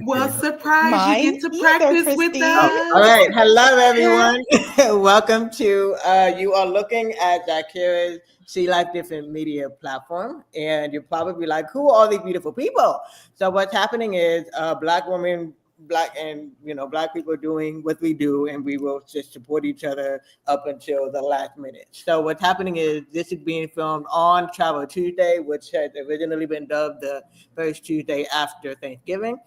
Well, surprise, you Mine get to either, practice with Christine. All us. right. Hello, Yeah. everyone. Welcome to you are looking at Zakira's See Life Different media platform. And you're probably like, who are all these beautiful people? So what's happening is black women, black and black people doing what we do, and we will just support each other up until the last minute. So what's happening is this is being filmed on Travel Tuesday, which had originally been dubbed the first Tuesday after Thanksgiving.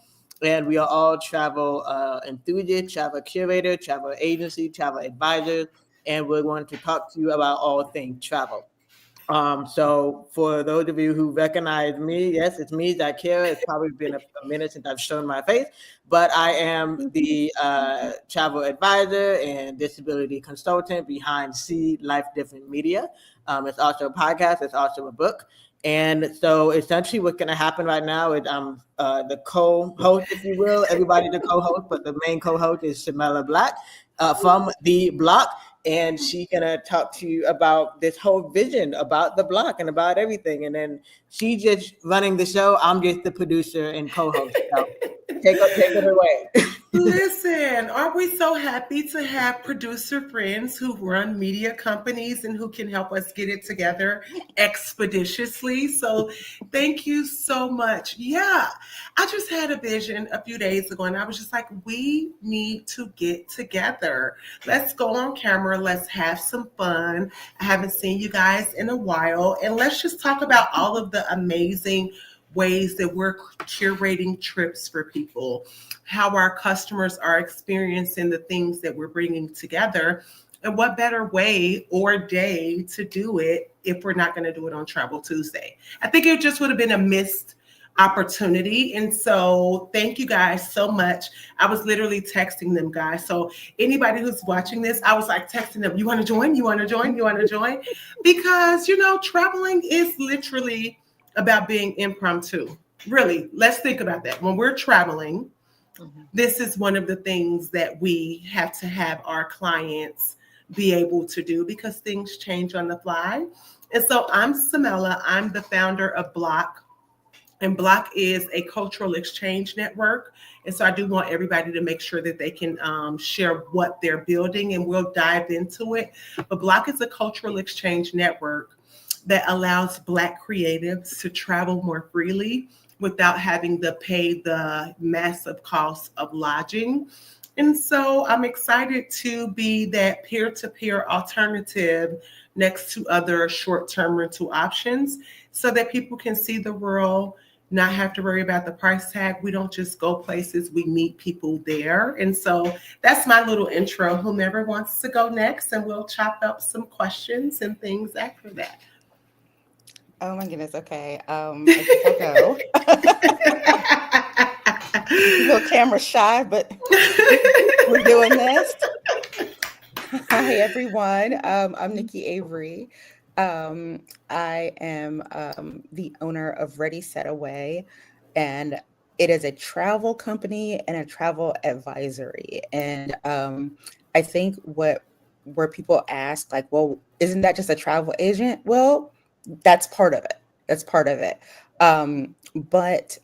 And we are all travel enthusiasts, travel curators, travel agency, travel advisors, and we're going to talk to you about all things travel. So for those of you who recognize me, yes, it's me, Zakira. It's probably been a minute since I've shown my face, but I am the travel advisor and disability consultant behind See Life Different Media. It's also a podcast. It's also a book. And so essentially what's going to happen right now is I'm the co-host, if you will. Everybody's the co-host, but the main co-host is Shamela Black from The Block, and she's gonna talk to you about this whole vision about the block and about everything. And then she's just running the show. I'm just the producer and co-host. So take it away. Listen, aren't we so happy to have producer friends who run media companies and who can help us get it together expeditiously? So, thank you so much. Yeah, I just had a vision a few days ago and I was just like, we need to get together. Let's go on camera. Let's have some fun. I haven't seen you guys in a while. And let's just talk about all of the amazing ways that we're curating trips for people, how our customers are experiencing the things that we're bringing together, and what better way or day to do it if we're not going to do it on Travel Tuesday. I think it just would have been a missed opportunity. And so thank you guys so much. I was literally texting them, guys. So anybody who's watching this, I was like texting them, you want to join? You want to join? You want to join? Because, traveling is literally about being impromptu. Really, let's think about that. When we're traveling, this is one of the things that we have to have our clients be able to do because things change on the fly. And so I'm Samela. I'm the founder of Block. And Block is a cultural exchange network. And so I do want everybody to make sure that they can share what they're building, and we'll dive into it. But Block is a cultural exchange network that allows Black creatives to travel more freely without having to pay the massive cost of lodging. And so I'm excited to be that peer-to-peer alternative next to other short-term rental options so that people can see the world, not have to worry about the price tag. We don't just go places, we meet people there. And so that's my little intro. Whomever wants to go next, and we'll chop up some questions and things after that. Oh my goodness. Okay. I guess I'll go. A little camera shy, but we're doing this. Hi, everyone. I'm Nikki Avery. I am the owner of Ready Set Away, and it is a travel company and a travel advisory. And I think where people ask, like, well, isn't that just a travel agent? Well, that's part of it. That's part of it. But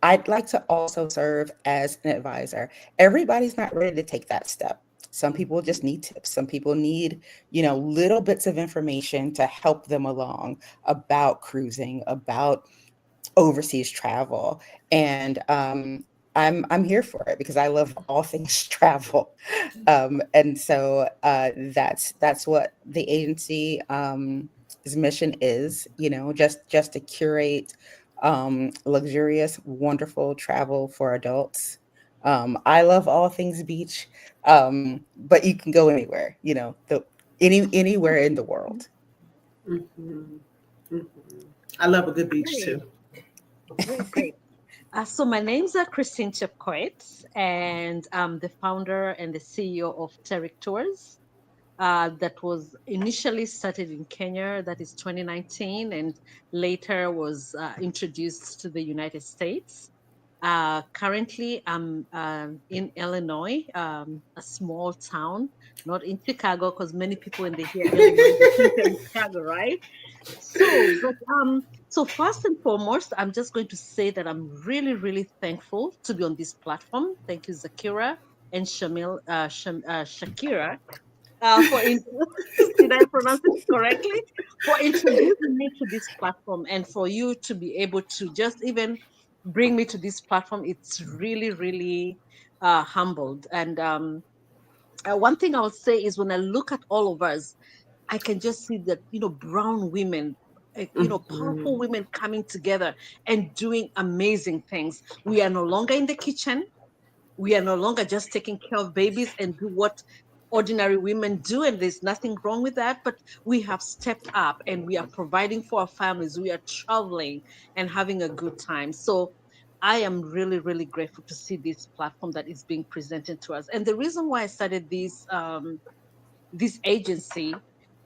I'd like to also serve as an advisor. Everybody's not ready to take that step. Some people just need tips. Some people need, little bits of information to help them along about cruising, about overseas travel. And I'm here for it because I love all things travel. And so that's what the agency his mission is, just to curate luxurious, wonderful travel for adults. I love all things beach, but you can go anywhere, anywhere in the world. Mhm. Mhm. I love a good beach Great, too. great. So my name's Christine Chepkoit, and I'm the founder and the CEO of Terric Tours. That was initially started in Kenya, that is 2019, and later was introduced to the United States. Currently, I'm in Illinois, a small town, not in Chicago, because many people when they hear Illinois, they think they're in Chicago, right? So, but So first and foremost, I'm just going to say that I'm really, really thankful to be on this platform. Thank you, Zakira and Shakira, for did I pronounce it correctly? For introducing me to this platform and for you to be able to just even bring me to this platform. It's really, really humbled. And one thing I would say is when I look at all of us, I can just see that, brown women, powerful Mhm. women coming together and doing amazing things. We are no longer in the kitchen. We are no longer just taking care of babies and do what ordinary women do. And there's nothing wrong with that. But we have stepped up and we are providing for our families. We are traveling and having a good time. So I am really, really grateful to see this platform that is being presented to us. And the reason why I started this agency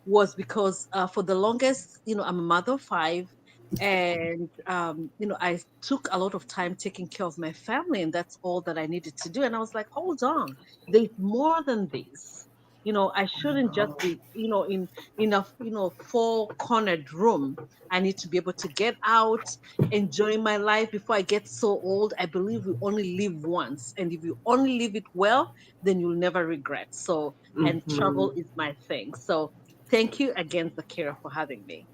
was because for the longest, I'm a mother of five, and I took a lot of time taking care of my family, and that's all that I needed to do. And I was like, hold on, there's more than this. I shouldn't just be, in a four cornered room. I need to be able to get out, enjoy my life before I get so old. I believe we only live once, and if you only live it well, then you'll never regret. So, and travel Mhm. is my thing. So thank you again, Zakira, for having me.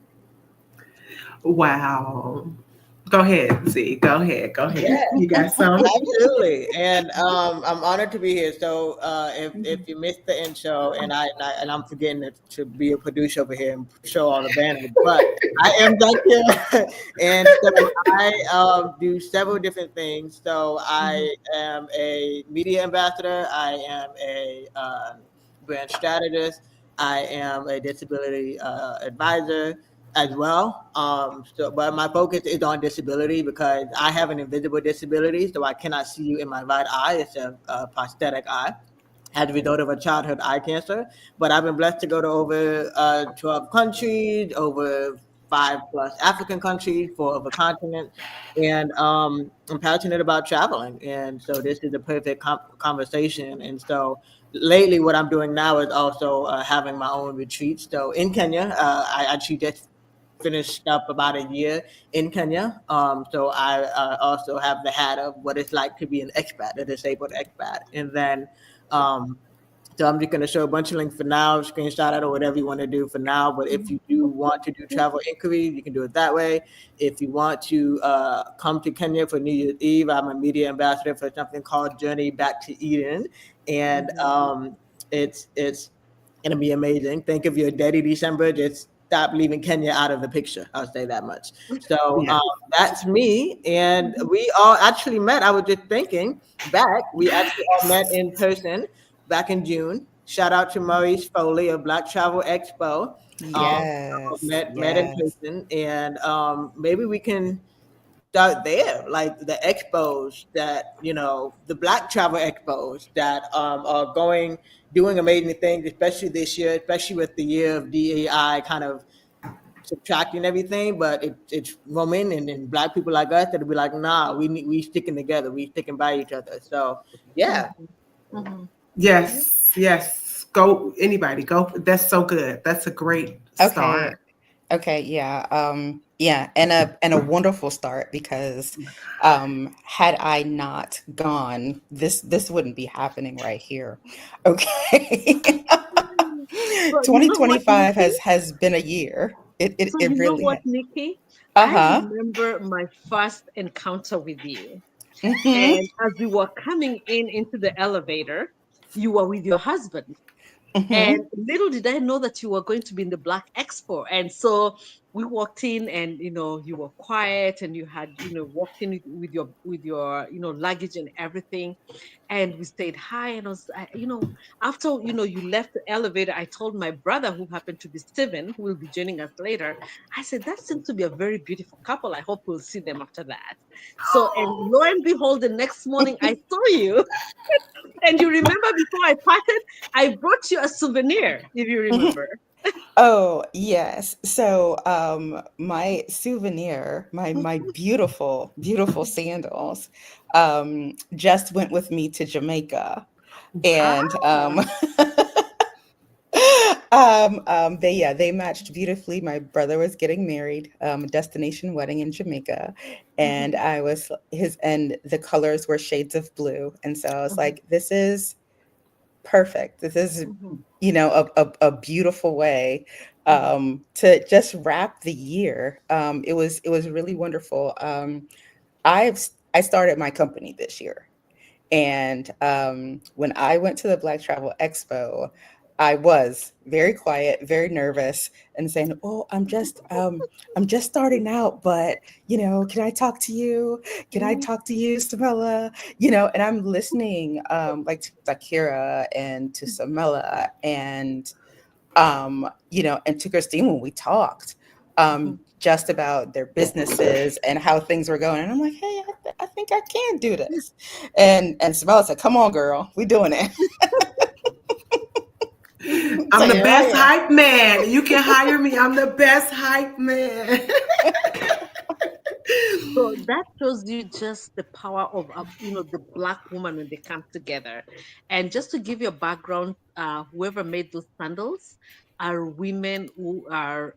Wow. Go ahead, Z. Go ahead. Go Yeah, ahead. You got some? absolutely. And I'm honored to be here. So if you missed the intro, and I'm forgetting to be a producer over here and show all the banners, but I am back here, and so I do several different things. So Mhm, I am a media ambassador. I am a brand strategist. I am a disability advisor as well. But my focus is on disability because I have an invisible disability, so I cannot see you in my right eye. It's a prosthetic eye as a result of a childhood eye cancer. But I've been blessed to go to over 12 countries, over five plus African countries, four of a continent. And I'm passionate about traveling. And so this is a perfect conversation. And so lately, what I'm doing now is also having my own retreats. So in Kenya, I actually just finished up about a year in Kenya. So I also have the hat of what it's like to be an expat, a disabled expat. And then um, so I'm just going to show a bunch of links for now, screenshot it or whatever you want to do for now. But if mhm, you do want to do travel inquiries, you can do it that way. If you want to come to Kenya for New Year's Eve, I'm a media ambassador for something called Journey Back to Eden, and mhm, it's going to be amazing. Think of your daddy December. Just stop leaving Kenya out of the picture. I'll say that much. So Yes. that's me, and mhm. we all actually met. I was just thinking back. We actually all met Yes. in person back in June. Shout out to Maurice Foley of Black Travel Expo. Um, Yes, met in yes. person, and maybe we can start there, like the expos that the Black Travel expos that are doing amazing things, especially this year, especially with the year of DEI kind of subtracting everything, but it's women and Black people like us that'll be like, nah, we sticking together, we sticking by each other. So yeah. Mhm, mhm. Yeah. Yes. Yes. Go, anybody. Go. That's so good. That's a great Okay. start. Okay, yeah. Yeah, and a wonderful start because had I not gone, this wouldn't be happening right here. Okay. But you know what, 2025 Nikki? has been a year. It it, So it you know really what, has. Nikki? I Uh-huh. remember my first encounter with you. Mm-hmm. And as we were coming into the elevator, you were with your husband. Mm-hmm. And little did I know that you were going to be in the Black Expo. And so we walked in and you were quiet and you had, walked in with your luggage and everything. And we stayed high and after you left the elevator, I told my brother, who happened to be Steven, who will be joining us later. I said, that seems to be a very beautiful couple. I hope we'll see them after that. So, and lo and behold, the next morning I saw you. And you remember, before I parted, I brought you a souvenir, if you remember. Oh, yes. So, my souvenir, my beautiful, beautiful sandals, just went with me to Jamaica. Wow. And Ah, They matched beautifully. My brother was getting married, a destination wedding in Jamaica, and Mhm, I was his, and the colors were shades of blue, and so I was mhm, like, "This is perfect. This is, mhm, a beautiful way mhm, to just wrap the year." It was really wonderful. I started my company this year. And when I went to the Black Travel Expo, I was very quiet, very nervous, and saying, "Oh, I'm just starting out, but can I talk to you? Can I mhm, talk to you, Samela?" And I'm listening, like to Zakira and to Samela and to Christine when we talked mhm. just about their businesses and how things were going. And I'm like, "Hey, I think I can do this." And Samela said, "Come on, girl, we doing it." So I'm the here I best am. hype man. You can hire me. I'm the best hype man. So that shows you just the power of the black woman when they come together. And just to give you a background, whoever made those sandals are women who are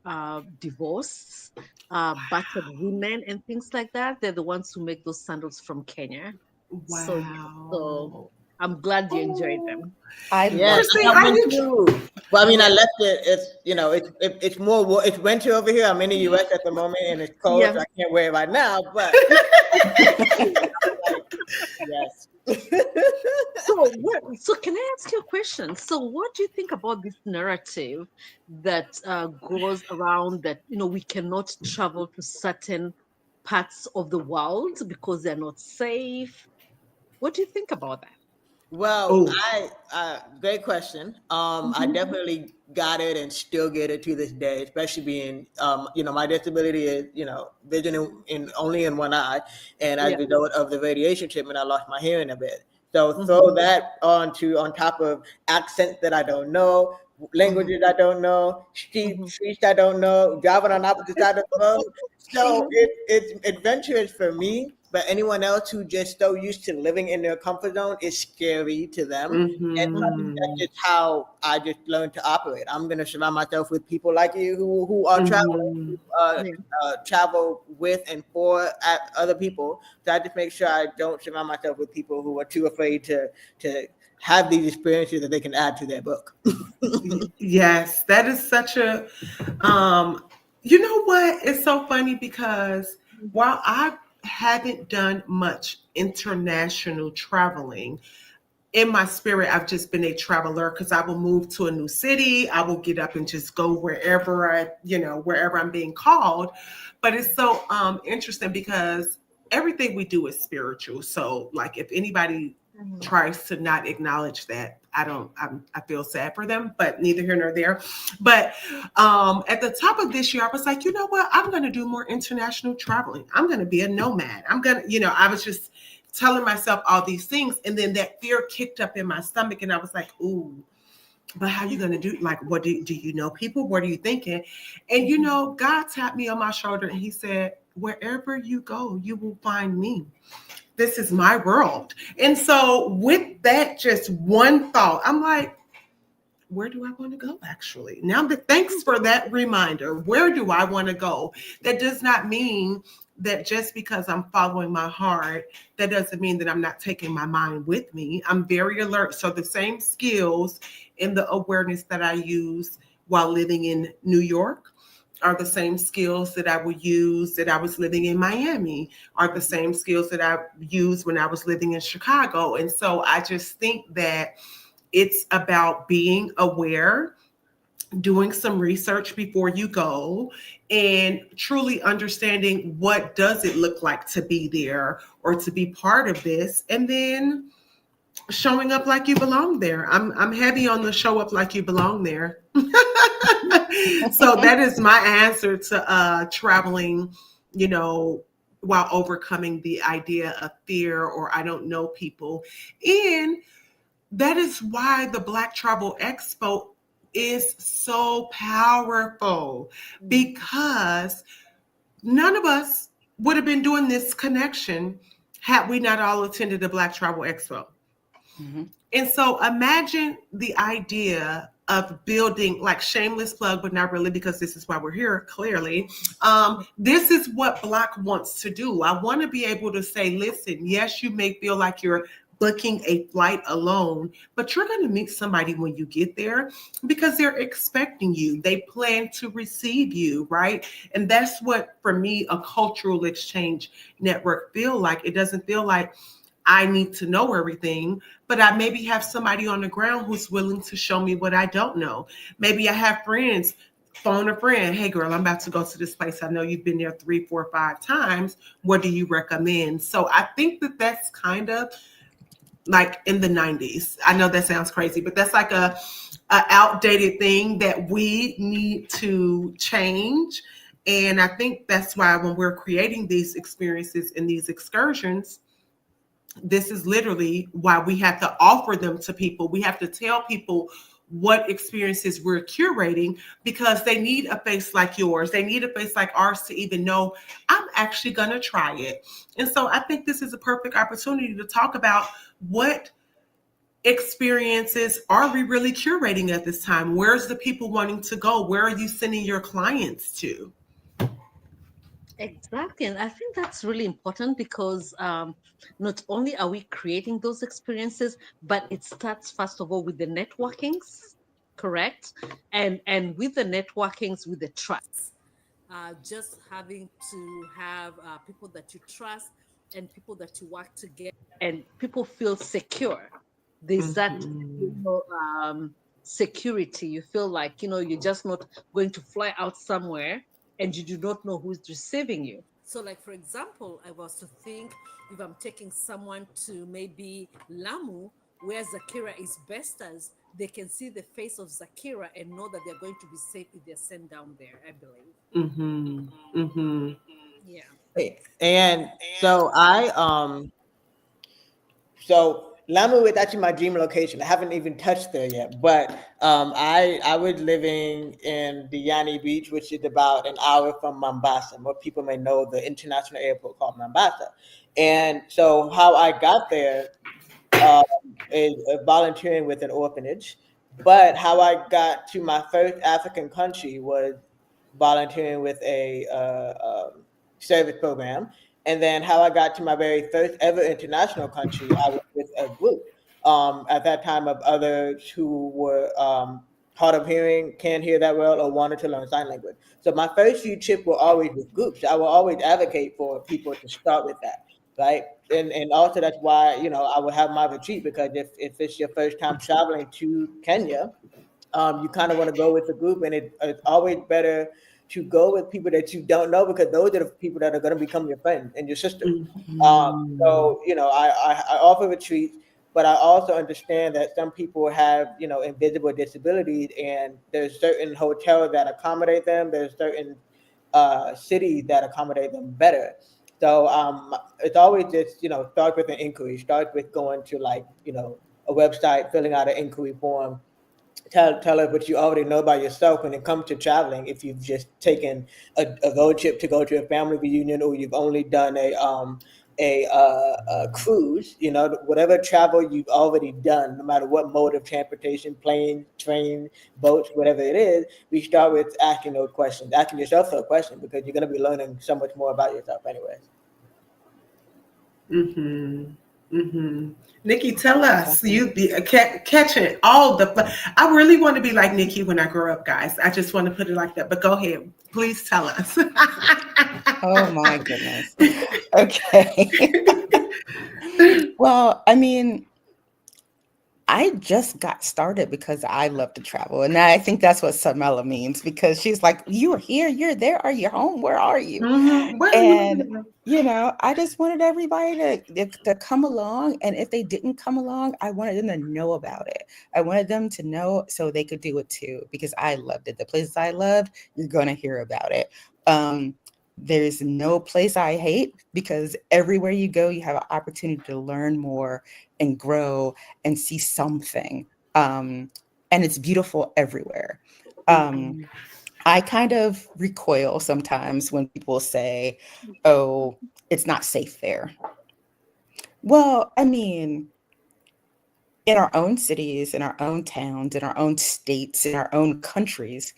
divorced, battered women, and things like that. They're the ones who make those sandals from Kenya. So yeah, so Wow. I'm glad you enjoyed Oh, them. I Yes, love I Christine, have are one you? too. But I mean, I Yeah, left it. It's more. It's winter over here. I'm in the U.S. at the moment, and it's cold, yeah. so I can't wear it right now. But like, yes. So can I ask you a question? So what do you think about this narrative that goes around that we cannot travel to certain parts of the world because they're not safe? What do you think about that? Well, Oh, great question. I Hmm. definitely got it and still get it to this day, especially being, my disability is, vision in only in one eye, and as a Yeah. result of the radiation treatment, I lost my hearing a bit. So Hmm. throw that on top of accents that I don't know, Hmm. languages I don't know, Hmm. streets I don't know, driving on opposite side of the road. So Hmm. it's adventurous for me, but anyone else who just so used to living in their comfort zone is scary to them. And so I think Hmm. that's mm-hmm. just how I just learned to operate. I'm gonna surround myself with people like you who are traveling, Mm-hmm. who Yeah. travel with and for other people. So I just make sure I don't surround myself with people who are too afraid to have these experiences that they can add to their book. Yes, that is such a you know what? It's so funny because while I haven't done much international traveling, in my spirit, I've just been a traveler because I will move to a new city. I will get up and just go wherever I'm being called. But it's so interesting because everything we do is spiritual. So, like, if anybody Hmm. tries to not acknowledge that, I feel sad for them, but neither here nor there. But at the top of this year, I was like, you know what? I'm going to do more international traveling. I'm going to be a nomad. I was just telling myself all these things, and then that fear kicked up in my stomach, and I was like, ooh, but how are you going to do, like, what do you know people, what are you thinking? And God tapped me on my shoulder and he said, wherever you go you will find me. This is my world. And so with that just one thought, I'm like, where do I want to go actually? Now that thanks for that reminder. Where do I want to go? That does not mean that just because I'm following my heart, that doesn't mean that I'm not taking my mind with me. I'm very alert. So the same skills and the awareness that I use while living in New York are the same skills that I would use that I was living in Miami, are the same skills that I used when I was living in Chicago. And so I just think that it's about being aware, doing some research before you go, and truly understanding what does it look like to be there or to be part of this, and then showing up like you belong there. I'm heavy on the show up like you belong there. So that is my answer to traveling, you know, while overcoming the idea of fear or I don't know people. And that is why the Black Travel Expo is so powerful, because none of us would have been doing this connection had we not all attended the Black Travel Expo. Mhm. And so imagine the idea of building, like, shameless plug, but not really, because this is why we're here, clearly. This is what Block wants to do. I want to be able to say, listen, yes, you may feel like you're booking a flight alone, but you're going to meet somebody when you get there because they're expecting you. They plan to receive you, right? And that's what, for me, a cultural exchange network feel like. It doesn't feel like I need to know everything, but I maybe have somebody on the ground who's willing to show me what I don't know. Maybe I have friends, phone a friend. Hey, girl, I'm about to go to this place. I know you've been there 3, 4, 5 times. What do you recommend? So I think that that's kind of like in the 90s. I know that sounds crazy, but that's like a outdated thing that we need to change. And I think that's why when we're creating these experiences and these excursions, this is literally why we have to offer them to people. We have to tell people what experiences we're curating, because they need a face like yours. They need a face like ours to even know I'm actually going to try it. And so I think this is a perfect opportunity to talk about what experiences are we really curating at this time? Where's the people wanting to go? Where are you sending your clients to? Exactly. And I think that's really important because not only are we creating those experiences, but it starts first of all with the networkings, correct? And with the networkings, with the trust. Just having to have people that you trust and people that you work together and people feel secure. There's that, you Mhm. know, security. You feel like, you're just not going to fly out somewhere and you do not know who's receiving you. So, like, for example, I was to think if I'm taking someone to maybe Lamu, where Zakira is best as, they can see the face of Zakira and know that they're going to be safe if they're sent down there, I believe. Mhm. Mhm. Yeah. And so so Lamu is actually my dream location. I haven't even touched there yet, but I was living in Diani Beach, which is about an hour from Mombasa. More people may know the international airport called Mombasa. And so how I got there um, is volunteering with an orphanage. But how I got to my first African country was volunteering with a service program. And then how I got to my very first ever international country, I was with a group at that time of others who were hard of hearing, can't hear that well, or wanted to learn sign language. So my first few trips were always with groups. I will always advocate for people to start with that, right? And also that's why I would have my retreat, because if it's your first time traveling to Kenya, you kind of want to go with a group, and it's always better to go with people that you don't know, because those are the people that are going to become your friend and your sister. Mhm. So I offer retreats, but I also understand that some people have invisible disabilities, and there's certain hotels that accommodate them. There's certain cities that accommodate them better. So it's always just start with an inquiry. Start with going to a website, filling out an inquiry form. Tell us what you already know about yourself when it comes to traveling. If you've just taken a road trip to go to a family reunion, or you've only done a cruise, whatever travel you've already done, no matter what mode of transportation, plane, train, boats, whatever it is, we start with asking those questions, asking yourself those questions, because you're going to be learning so much more about yourself anyways. Mhm. Mhm. Nikki, tell us. Definitely. You be catching all the. I really want to be like Nikki when I grow up, guys. I just want to put it like that. But go ahead, please tell us. Oh my goodness. Okay. Well, I mean, I just got started because I love to travel. And I think that's what Samela means, because she's like, you are here, you're there, are you home? Where are you? Mhm. Where are And, you? I just wanted everybody to come along. And if they didn't come along, I wanted them to know about it. I wanted them to know so they could do it too, because I loved it. The places I loved, you're going to hear about it. Um, there's no place I hate, because everywhere you go, you have an opportunity to learn more and grow and see something. Um, and it's beautiful everywhere. Um, Mhm. I kind of recoil sometimes when people say, oh, it's not safe there. Well, I mean, in our own cities, in our own towns, in our own states, in our own countries,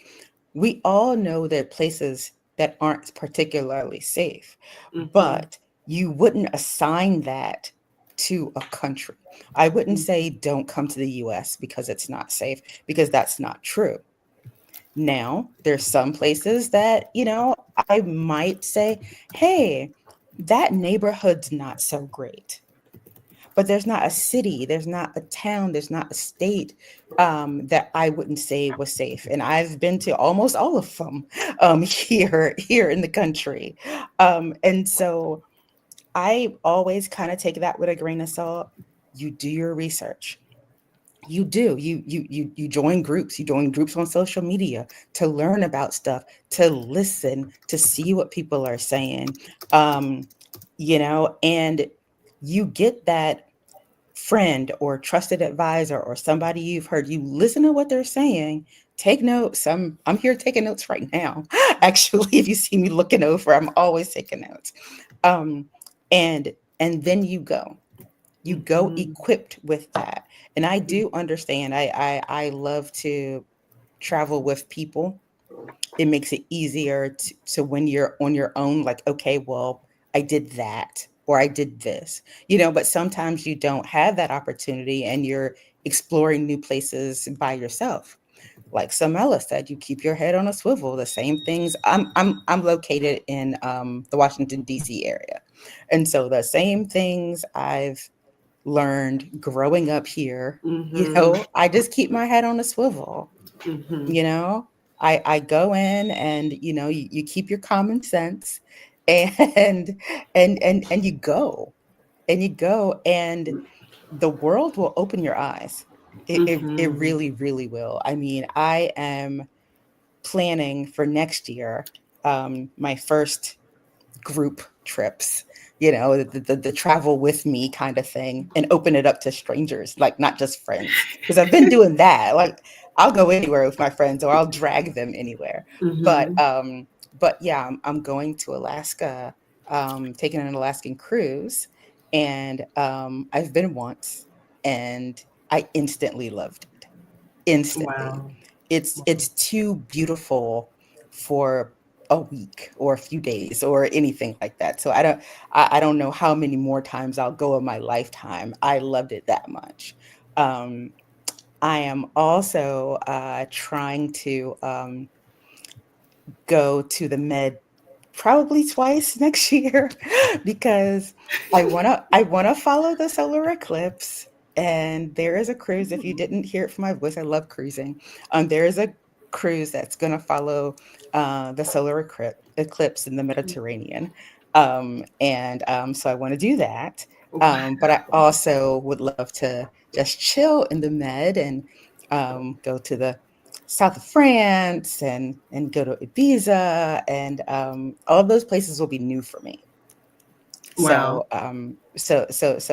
we all know there are places that aren't particularly safe, Mm-hmm. but you wouldn't assign that to a country. I wouldn't say don't come to the US because it's not safe, because that's not true. Now, there's some places that, I might say, hey, that neighborhood's not so great. But there's not a city, there's not a town, there's not a state that I wouldn't say was safe. And I've been to almost all of them here in the country. And so I always kind of take that with a grain of salt. You do your research. You do. You join groups on social media to learn about stuff, to listen, to see what people are saying. Um, and you get that friend or trusted advisor or somebody you've heard, you listen to what they're saying, take notes. I'm here taking notes right now. Actually, if you see me looking over, I'm always taking notes. Um, and then you go Mm-hmm. equipped with that. And I do understand. I love to travel with people. It makes it easier to when you're on your own, like, okay, well, I did that or I did this, but sometimes you don't have that opportunity and you're exploring new places by yourself. Like Samela said, you keep your head on a swivel. The same things. I'm located in the Washington D.C. area, and so the same things I've learned growing up here, Mm-hmm. I just keep my head on a swivel. Mm-hmm. you know I go in and you keep your common sense and and you go and the world will open your eyes. It Mm-hmm. really, really will. I mean, I am planning for next year, my first group trips, the travel with me kind of thing, and open it up to strangers, like not just friends. Because I've been doing that. Like I'll go anywhere with my friends or I'll drag them anywhere. But Mm-hmm. yeah, I'm going to Alaska, taking an Alaskan cruise. And I've been once and I instantly loved it. Instantly. Wow. It's too beautiful for a week or a few days or anything like that. So I don't know how many more times I'll go in my lifetime. I loved it that much. Um, I am also trying to go to the Med probably twice next year because I wanna follow the solar eclipse. And there is a cruise. If you didn't hear it from my voice, I love cruising. There is a cruise that's gonna follow the solar eclipse in the Mediterranean. And so I want to do that. Wow. But I also would love to just chill in the Med and go to the south of France and go to Ibiza, and all of those places will be new for me. Wow. So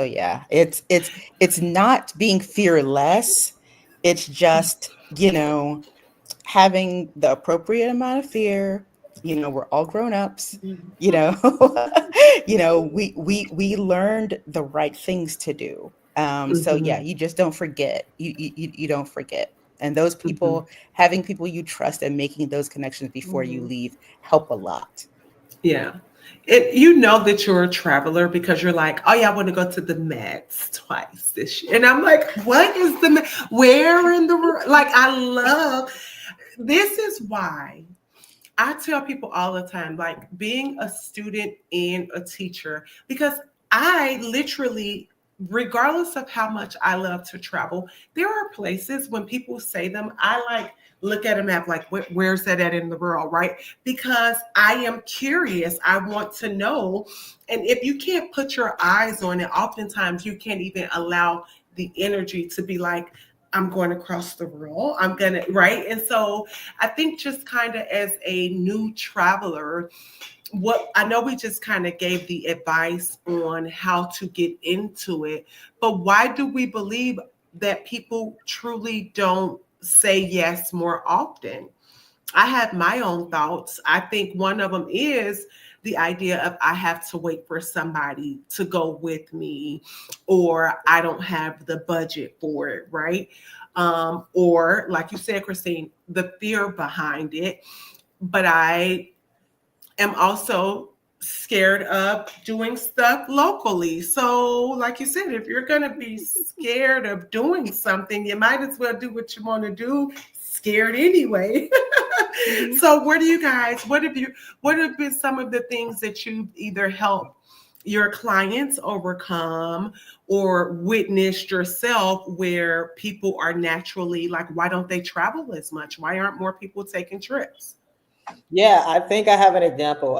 yeah, it's not being fearless. It's just, having the appropriate amount of fear. We're all grown-ups, you know. We learned the right things to do. So yeah, Mm-hmm. you just don't forget. You don't forget. And those Mm-hmm. people, having people you trust and making those connections before you Mhm. leave help a lot. Yeah. You know that you're a traveler because you're like, oh yeah, I want to go to the Mets twice this year. And I'm like, what is the Met? Where in the world? Like, I love this is why I tell people all the time, like being a student and a teacher, because I literally, regardless of how much I love to travel, there are places when people say them, I like look at a map like, where's that at in the world, right? Because I am curious. I want to know. And if you can't put your eyes on it, oftentimes you can't even allow the energy to be like, I'm going across the world. I'm going to, right? And so I think just kind of as a new traveler, what I know we just kind of gave the advice on how to get into it, but why do we believe that people truly don't say yes more often? I have my own thoughts. I think one of them is the idea of I have to wait for somebody to go with me, or I don't have the budget for it, right? Or like you said, Christine, the fear behind it. But I am also scared of doing stuff locally. So, like you said, if you're going to be scared of doing something, you might as well do what you want to do, scared anyway. Mhm. So, where do you guys, what have been some of the things that you've either helped your clients overcome or witnessed yourself where people are naturally like, why don't they travel as much? Why aren't more people taking trips? Yeah, I think I have an example.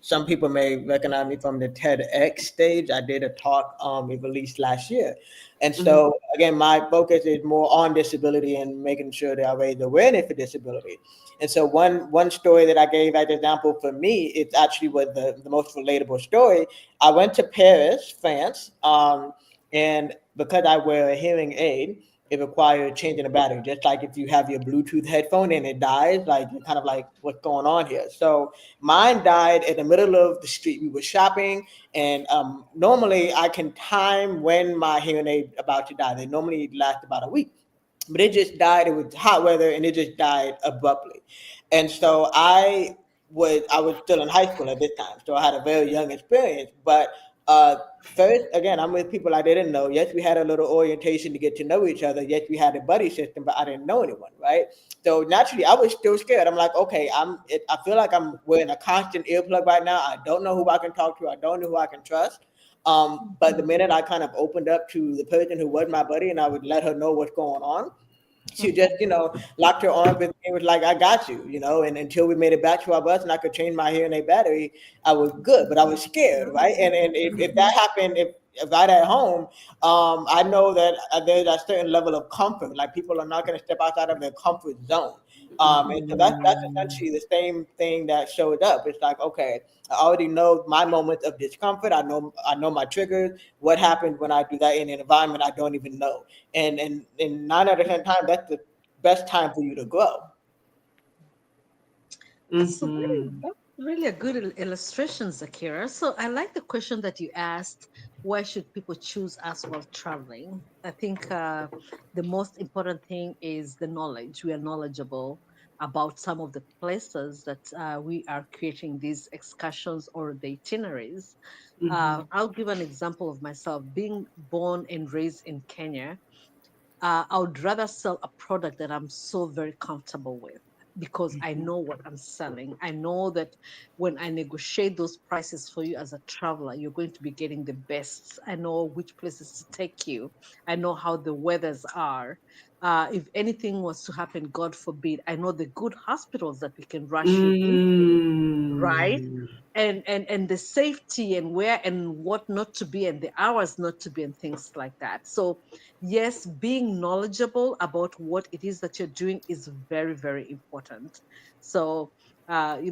Some people may recognize me from the TEDx stage. I did a talk, it released last year, and Mhm. so again, my focus is more on disability and making sure that I raise awareness for disability. And so one story that I gave as an example for me, it's actually was the most relatable story. I went to Paris, France, and because I wear a hearing aid, it requires changing the battery. Just like if you have your Bluetooth headphone and it dies, like you're kind of like, what's going on here? So mine died in the middle of the street. We were shopping, and normally I can time when my hearing aid about to die. They normally last about a week, but it just died. It was hot weather, and it just died abruptly. And so I was still in high school at this time, so I had a very young experience. But uh, first, again, I'm with people I didn't know. Yes, we had a little orientation to get to know each other. Yes, we had a buddy system, but I didn't know anyone, right? So naturally, I was still scared. I'm like, okay, I feel like I'm wearing a constant earplug right now. I don't know who I can talk to. I don't know who I can trust. But the minute I kind of opened up to the person who was my buddy, and I would let her know what's going on, she just, locked her arm with me and was like, I got you, and until we made it back to our bus and I could change my hearing aid battery, I was good, but I was scared, right? And if that happened, if right at home, I know that there's a certain level of comfort. Like people are not going to step outside of their comfort zone. And so that's essentially the same thing that showed up. It's like, okay, I already know my moments of discomfort. I know my triggers. What happens when I do that in an environment I don't even know? And 9 out of 10 times, that's the best time for you to grow. So very, Mhm. that's really a good illustration, Zakira. So I like the question that you asked. Why should people choose us while traveling? I think the most important thing is the knowledge. We are knowledgeable about some of the places that we are creating these excursions or the itineraries. Mhm. I'll give an example of myself. Being born and raised in Kenya, I would rather sell a product that I'm so very comfortable with because I Mhm. know what I'm selling. I know that when I negotiate those prices for you as a traveler, you're going to be getting the best. I know which places to take you. I know how the weathers are. If anything was to happen, God forbid, I know the good hospitals that we can rush you into, right? Mm. And the safety and where and what not to be and the hours not to be and things like that. So yes, being knowledgeable about what it is that you're doing is very, very important. So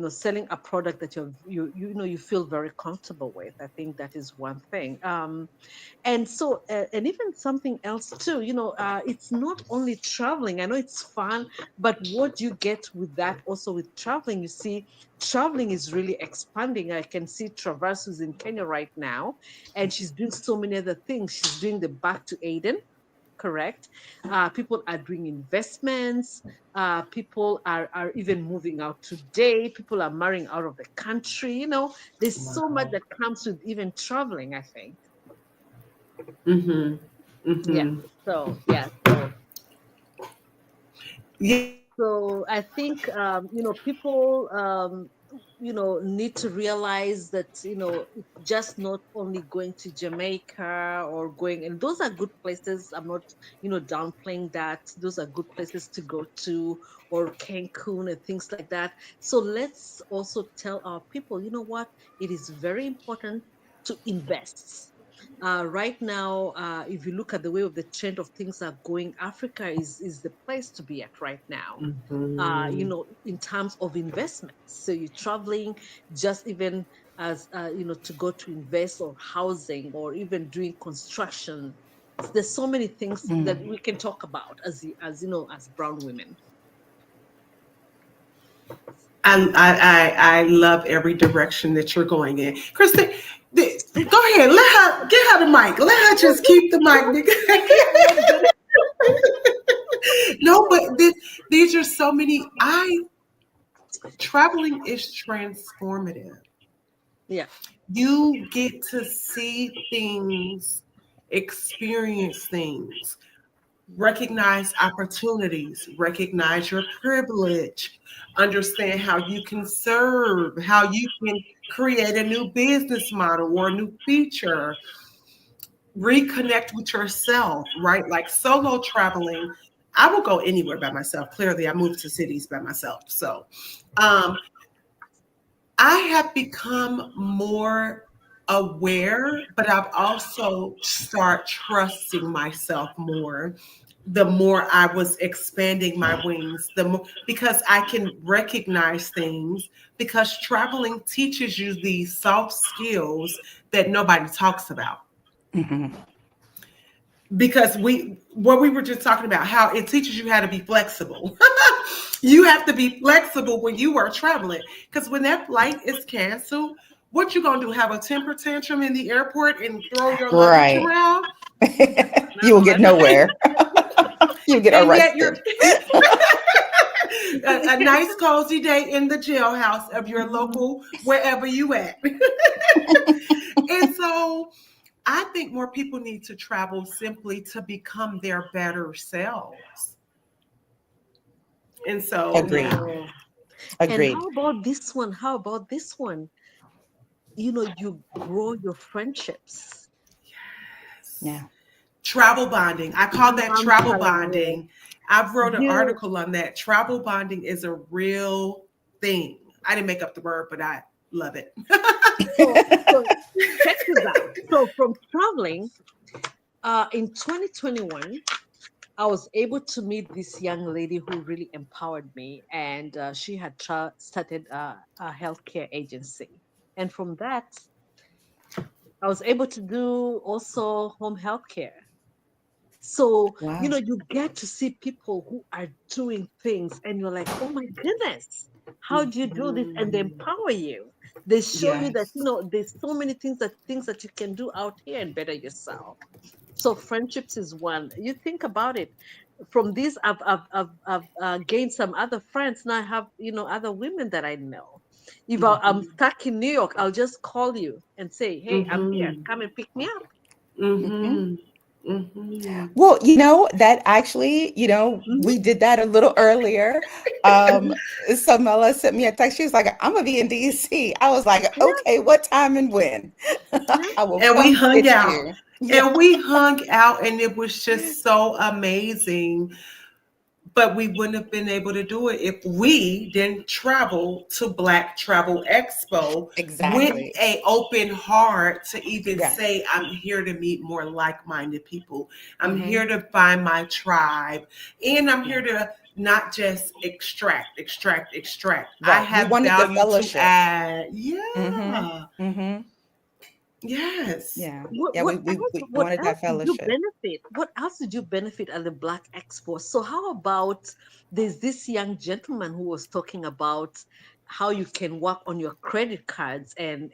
selling a product that you feel very comfortable with, I think that is one thing. And even something else too, it's not only traveling. I know it's fun, but what you get with that also with traveling, you see, traveling is really expanding. I can see Traverse, who's in Kenya right now, and she's doing so many other things. She's doing the Back to Aden, correct? People are doing investments. People are even moving out today. People are marrying out of the country. There's so much Wow. that comes with even traveling, I think. Mhm. Yeah. Mhm. So yeah. So Yeah. so I think people need to realize that it's just not only going to Jamaica or going, and those are good places. I'm not downplaying that. Those are good places to go to, or Cancun and things like that. So let's also tell our people, you know what? It is very important to invest. Right now, if you look at the way of the trend of things are going, Africa is the place to be at right now. Mhm. In terms of investments. So you're traveling, just even as to go to invest or housing or even doing construction. There's so many things that we can talk about as brown women. I love every direction that you're going in, Kristen. Go ahead. Get her the mic. Let her just keep the mic. No, but these are so many. Traveling is transformative. Yeah. You get to see things, experience things, recognize opportunities, recognize your privilege, understand how you can serve, how you can create a new business model or a new feature, reconnect with yourself, right? Like solo traveling, I will go anywhere by myself. Clearly, I moved to cities by myself. So, um, I have become more aware, but I've also start trusting myself more. The more I was expanding my wings, the more because I can recognize things. Because traveling teaches you these soft skills that nobody talks about. Mhm. Because what we were just talking about, how it teaches you how to be flexible. You have to be flexible when you are traveling, because when that flight is canceled, what you gonna do, have a temper tantrum in the airport and throw your luggage Right. around? You will get nowhere. You get And yet you're arrested. a nice cozy day in the jailhouse of your local wherever you at. And so I think more people need to travel simply to become their better selves. And so, Agreed. yeah. Oh. And Agreed. how about this one? How about this one? You grow your friendships. Yeah. Travel bonding. I call that I'm travel telling you, bonding. I've wrote an you article on that. Travel bonding is a real thing. I didn't make up the word, but I love it. so check this out. So from traveling, in 2021, I was able to meet this young lady who really empowered me, and she had started a healthcare agency. And from that, I was able to do also home healthcare. So, Wow. you get to see people who are doing things, and you're like, oh my goodness, how do you do this? And they Mhm. empower you. They show you that, Yes. there's so many things that you can do out here and better yourself. So friendships is one. You think about it. From this, I've gained some other friends. Now I have, other women that I know. If I'm Mhm. stuck in New York, I'll just call you and say, hey, I'm here. Mhm. Come and pick me up. Hmm. Mhm. Mhm. Well, that actually, we did that a little earlier. Um, Samela sent me a text. She was like, I'm gonna be in DC. I was like, Yeah, okay, what time and when? yeah. I will And we come hung get out. you. Yeah. And we hung out, and it was just so amazing. But we wouldn't have been able to do it if we didn't travel to Black Travel Expo with Exactly. a open heart to even Yes. say, I'm here to meet more like-minded people. I'm Hmm. here to find my tribe. And I'm here Yeah. to not just extract, extract, extract. I Right. We have wanted the value to fellowship. add. Hmm. Yeah. Hmm. Yes. Yeah. What Yeah. what We, else we what wanted else that did you fellowship. benefit? What else did you benefit at the Black Expo? So how about there's this young gentleman who was talking about how you can work on your credit cards, and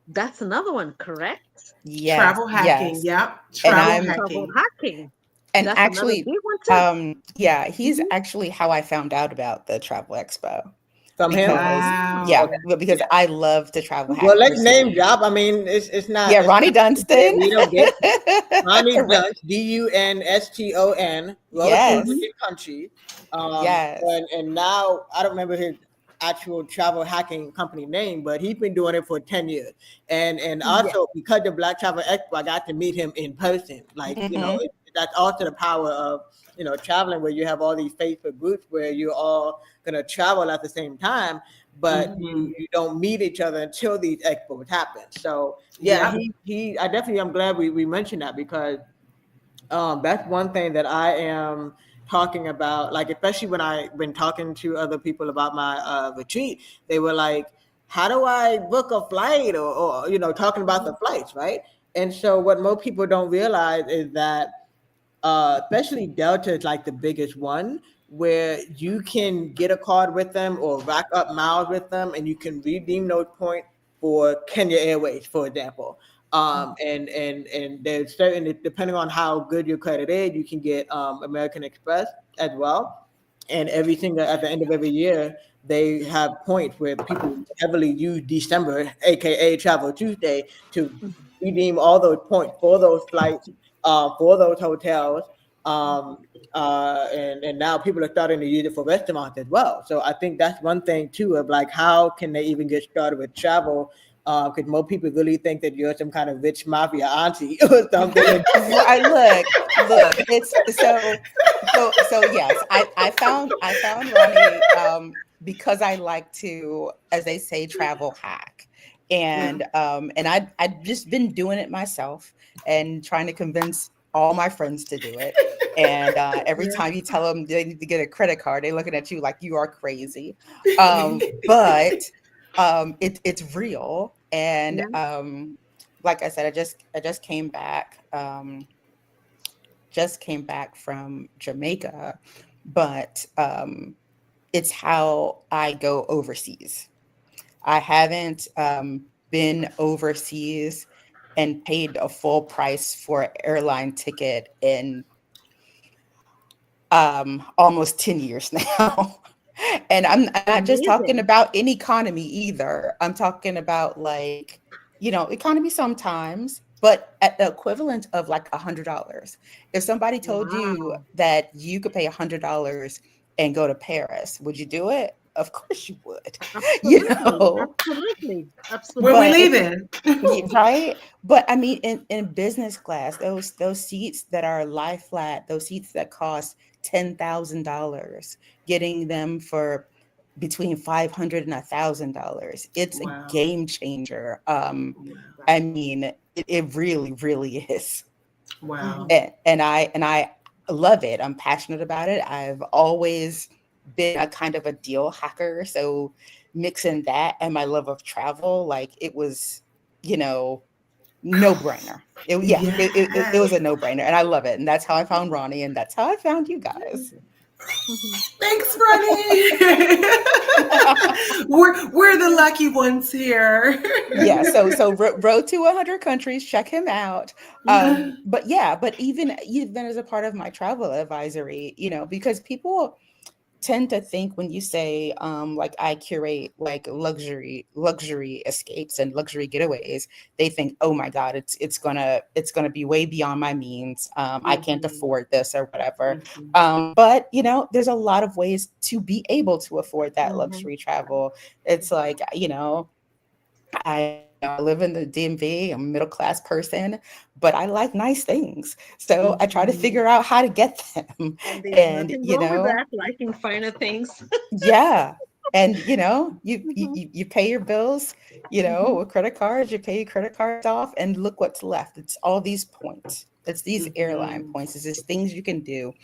that's another one, correct? Yes. Travel hacking. Yes. Yep. And Travel I'm Travel hacking. hacking. And That's another actually, big one too. yeah, he's Mhm. actually how I found out about the Travel Expo From him. because, Wow. yeah, Okay. well, because Yeah. I love to travel Well, hack let's name personally. drop. I mean, it's not. Yeah, It's Ronnie not Dunston. we don't get Ronnie Right. Dunst, Dunston, wrote Yes, 200 countries. yes. And now I don't remember his actual travel hacking company name, but he's been doing it for 10 years. And Yeah. also because the Black Travel Expo, I got to meet him in person. Like, Hmm. that's also the power of, traveling, where you have all these Facebook groups where you're all gonna travel at the same time, but Mhm. you don't meet each other until these expos happen. So yeah, Yep. he I definitely I'm glad we mentioned that, because that's one thing that I am talking about. Like, especially when I've been talking to other people about my retreat, they were like, "How do I book a flight?" Or talking about the flights, right? And so, what most people don't realize is that, especially Delta is like the biggest one. where you can get a card with them or rack up miles with them, and you can redeem those points for Kenya Airways, for example. And there's certain, depending on how good your credit is, you can get American Express as well. And every single at the end of every year, they have points where people heavily use December, aka Travel Tuesday, to redeem all those points for those flights, for those hotels. Um, and now people are starting to use it for restaurants as well. So I think that's one thing too of like how can they even get started with travel? Because most people really think that you're some kind of rich mafia auntie or something. Right, look, it's so yes, I found Ronnie because I like to, as they say, travel hack. And I'd just been doing it myself and trying to convince all my friends to do it. And every Yeah. time you tell them they need to get a credit card, they're looking at you like you are crazy. But it's real. And Yeah. like I said, I just came back from Jamaica, but it's how I go overseas. I haven't been overseas and paid a full price for an airline ticket in almost 10 years now. And I'm not just talking Amazing. about in economy either. I'm talking about like, economy sometimes, but at the equivalent of like $100. If somebody told you Wow. that you could pay $100 and go to Paris, would you do it? Of course you would, you Absolutely. know, Absolutely. Where we but Absolutely. leaving? right. But I mean, in business class, those seats that are lie flat, those seats that cost $10,000, getting them for between 500 and $1,000, it's a Wow. game changer. I Wow. mean, it really, really is. Wow. Mhm. And I love it. I'm passionate about it. I've always been a kind of a deal hacker, so mixing that and my love of travel, like it was, you know, no brainer. Yeah, it Yes. was a no brainer, and I love it. And that's how I found Ronnie, and that's how I found you guys. Mhm. Thanks, Ronnie. we're the lucky ones here. Yeah, so road to 100 countries, check him out. Mhm. But yeah, but even as a part of my travel advisory, because people tend to think when you say like I curate like luxury escapes and luxury getaways, they think, oh my god, it's gonna be way beyond my means. I can't Mhm, afford this or whatever. mhm. But there's a lot of ways to be able to afford that Mhm. luxury travel. It's like, I live in the DMV. I'm a middle class person, but I like nice things. So I try to Mhm. figure out how to get them. And there's And nothing wrong with that, liking finer things. yeah. And you, you Mhm. you you pay your bills, Mhm. with credit cards, you pay your credit cards off, and look what's left. It's all these points. It's these airline Mhm. points. It's just things you can do.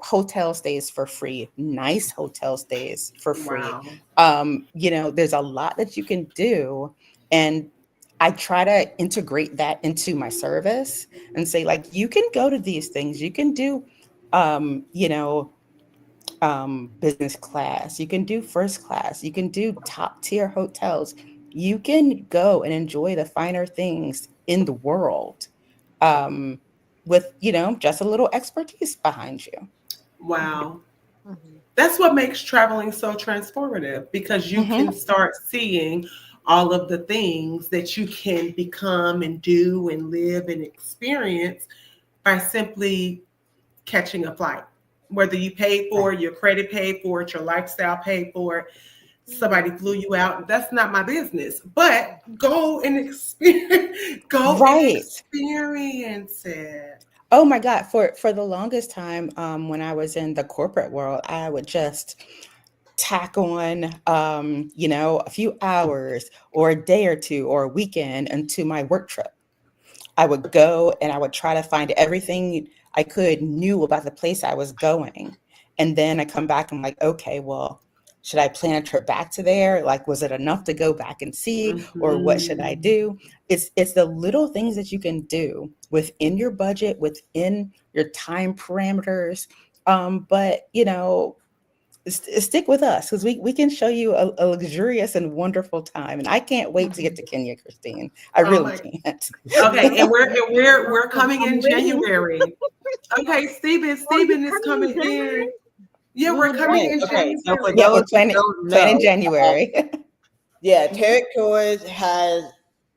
Hotel stays for free, nice hotel stays for free. Wow. There's a lot that you can do. And I try to integrate that into my service and say, like, you can go to these things, you can do, um, you know, business class, you can do first class, you can do top tier hotels, you can go and enjoy the finer things in the world, um, with just a little expertise behind you. Wow. Mhm. That's what makes traveling so transformative because you can Hmm. start seeing all of the things that you can become and do and live and experience by simply catching a flight. Whether you paid for it, your credit paid for it, your lifestyle paid for it, somebody flew you out. That's not my business. But go and experience Right. it. Oh my God. For the longest time, when I was in the corporate world, I would just tack on, a few hours or a day or two or a weekend into my work trip. I would go and I would try to find everything I could knew about the place I was going. And then I come back and I'm like, okay, well, should I plan a trip back to there? Like, was it enough to go back and see? Or what should I Mhm. do? It's the little things that you can do within your budget, within your time parameters, But stick with us because we can show you a luxurious and wonderful time. And I can't wait to get to Kenya, Christine. I Oh really my. can't. Okay, and we're coming I'm in ready. January. Okay, Oh, you're Stephen is coming in coming January? in. Yeah, We we're would coming love Right. in to have Okay. you. So for January. Yeah, we're those who planning don't planning know, January. yeah, Tarek Tours has.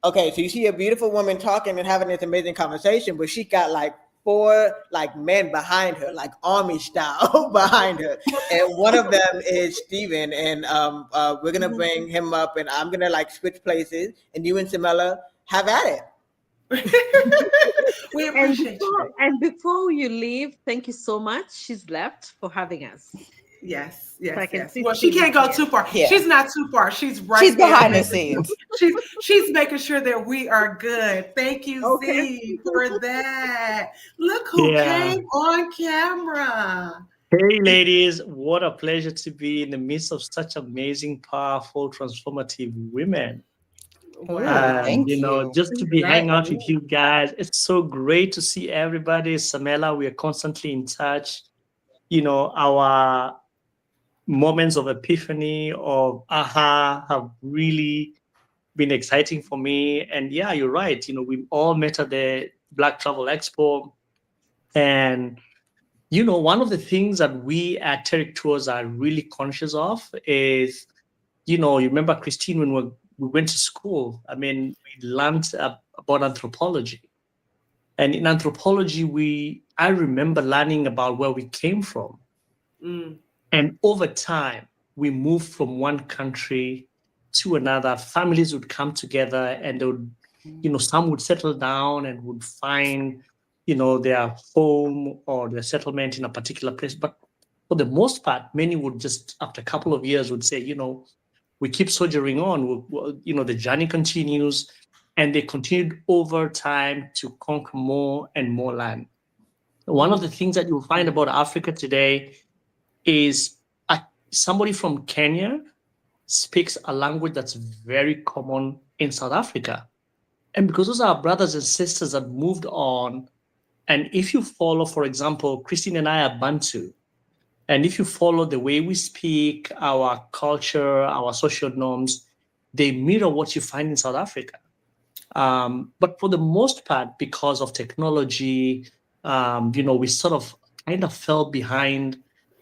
Okay, so you see a beautiful woman talking and having this amazing conversation, but she got like four like men behind her, like army style behind her, and one of them is Steven, and we're gonna bring him up, and I'm gonna like switch places, and you and Samela have at it. We And appreciate before you. and before you leave, thank you so much. She's left for having us. Yes, So yes, I can yes. see Well, she Stephen can't go here. too far. Yeah, She's not too far. She's she's right there behind the making sure. scenes. She's making sure that we are good. Thank you, Okay. Z, for that. Look who Yeah. came on camera. Hey, ladies, what a pleasure to be in the midst of such amazing, powerful, transformative women. Oh, Wow. thank you. Just to be That hanging out with you guys, it's so great to see everybody. Samela, we are constantly in touch. Our moments of epiphany, of aha, have really been exciting for me. And yeah, you're right. We all met at the Black Travel Expo. And one of the things that we at Terric Tours are really conscious of is, you remember, Christine, when we went to school, I mean, we learned about anthropology. And in anthropology, I remember learning about where we came from. mm, And over time, we moved from one country to another. Families would come together and they would, some would settle down and would find, their home or their settlement in a particular place. But for the most part, many would just, after a couple of years, would say, we keep sojourning on. The journey continues. And they continued over time to conquer more and more land. One of the things that you'll find about Africa today is somebody from Kenya speaks a language that's very common in South Africa. And because those are our brothers and sisters that moved on, and if you follow, for example, Christine and I are Bantu, and if you follow the way we speak, our culture, our social norms, they mirror what you find in South Africa. But for the most part, because of technology, we sort of kind of fell behind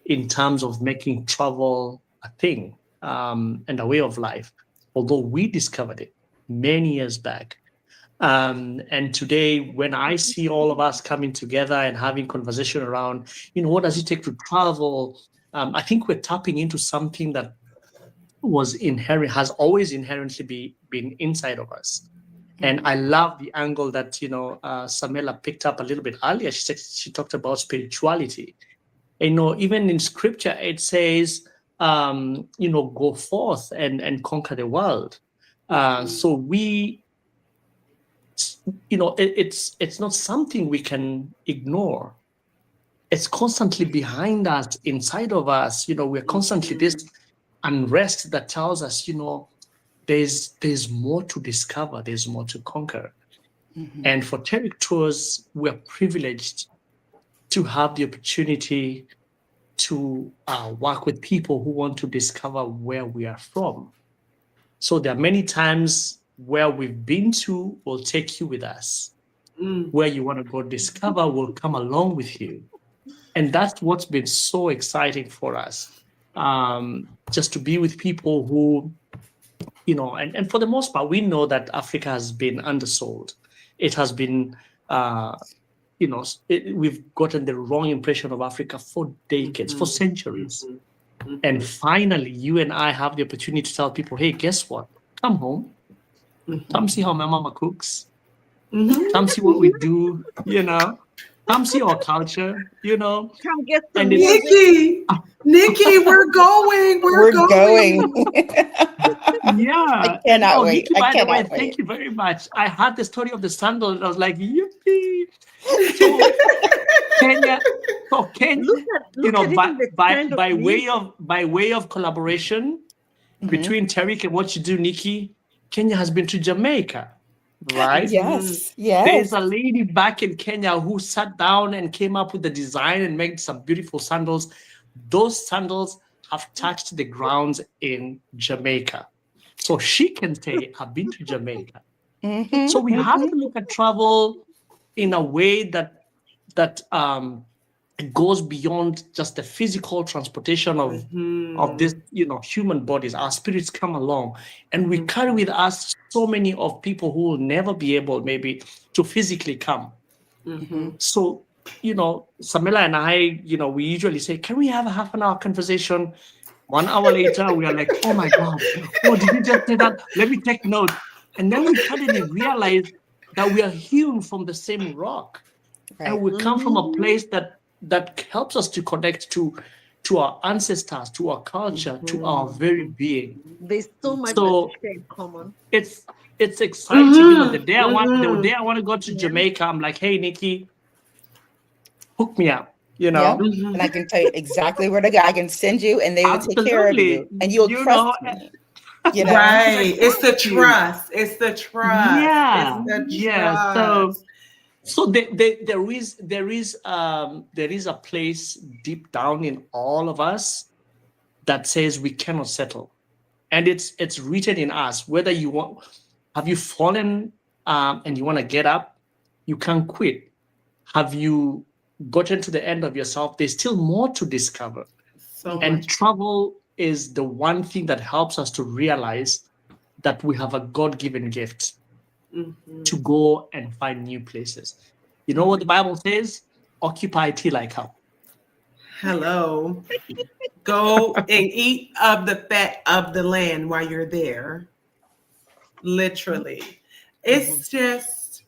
in terms of making travel a thing, and a way of life, although we discovered it many years back. And today, when I see all of us coming together and having conversation around, what does it take to travel? I think we're tapping into something that has always inherently been inside of us. And I love the angle that Samela picked up a little bit earlier. She talked about spirituality. Even in scripture it says, go forth and conquer the world. So it's not something we can ignore. It's constantly behind us, inside of us. We're constantly this unrest that tells us, there's more to discover, there's more to conquer. And for Terric Tours, we're privileged to have the opportunity to work with people who want to discover where we are from. So there are many times where we've been to, we'll take you with us. Where you want to go discover, we'll come along with you. And that's what's been so exciting for us. Just to be with people who, and for the most part, we know that Africa has been undersold. It has been, we've gotten the wrong impression of Africa for decades, for centuries. And finally, you and I have the opportunity to tell people, hey, guess what? Come home. Come see how my mama cooks. Come see what we do, Come see our culture, Come get some And it's, music. Nikki, we're going. We're going. yeah. I cannot wait. Nikki, I by the way, cannot wait. thank you very much. I heard the story of the sandal and I was like, yippee. So Kenya, Look at even the kind of by music. way of collaboration between Tariq and what you do, Nikki, Kenya has been to Jamaica. right? Yes, There's yes. a lady back in Kenya who sat down and came up with the design and made some beautiful sandals. Those sandals have touched the grounds in Jamaica. So she can say, I've been to Jamaica. Mm-hmm, So we have mm-hmm. to look at travel in a way that it goes beyond just the physical transportation of this, human bodies. Our spirits come along, and we carry with us so many of people who will never be able, maybe, to physically come. So, Samila and I, we usually say, can we have a half an hour conversation? 1 hour later, we are like, oh my God, oh, did you just say that? Let me take notes. And then we suddenly realize that we are hewn from the same rock. And Right. we come from a place that helps us to connect to our ancestors, to our culture, to our very being. There's so much that we So share in common. it's exciting. The Mm-hmm. day I want to go to Yeah. Jamaica, I'm like, hey Nikki, hook me up, Yep. And I can tell you exactly where to go. I can send you and they will take care of Absolutely. you. And you'll trust me, you know? Right. It's the Exactly. trust. It's the trust. It's Yeah, the yeah. So trust. so there is a place deep down in all of us that says we cannot settle, and it's written in us. Whether you want, have you fallen, and you want to get up, you can't quit. Have you gotten to the end of yourself? There's still more to discover. So And much. travel is the one thing that helps us to realize that we have a God-given gift to go and find new places. You know what the Bible says? Occupy till I come. Hello. Go and eat of the fat of the land while you're there. Literally. It's just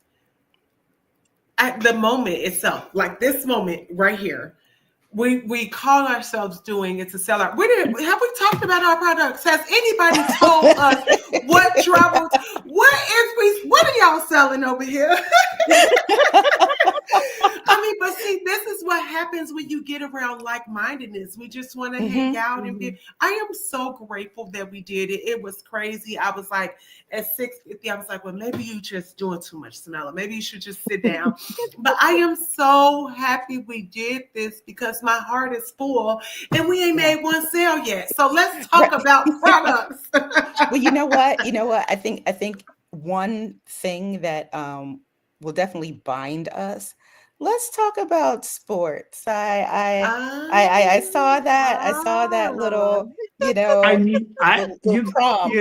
at the moment itself, like this moment right here. We call ourselves doing it's a sellout. Have we talked about our products? Has anybody told us what travels? What are y'all selling over here? I mean, but see, this is what happens when you get around like-mindedness. We just want to hang Mm-hmm. out and be. I am so grateful that we did it. It was crazy. I was like, at 6:50, I was like, well, maybe you just doing too much, Samela. Maybe you should just sit down. But I am so happy we did this because my heart is full and we ain't made one sale yet. So let's talk Right. about products. Well, you know what? You know what? I think one thing that will definitely bind us. Let's talk about sports. I saw that. I saw that Ah, little, you I know, mean, little prompt.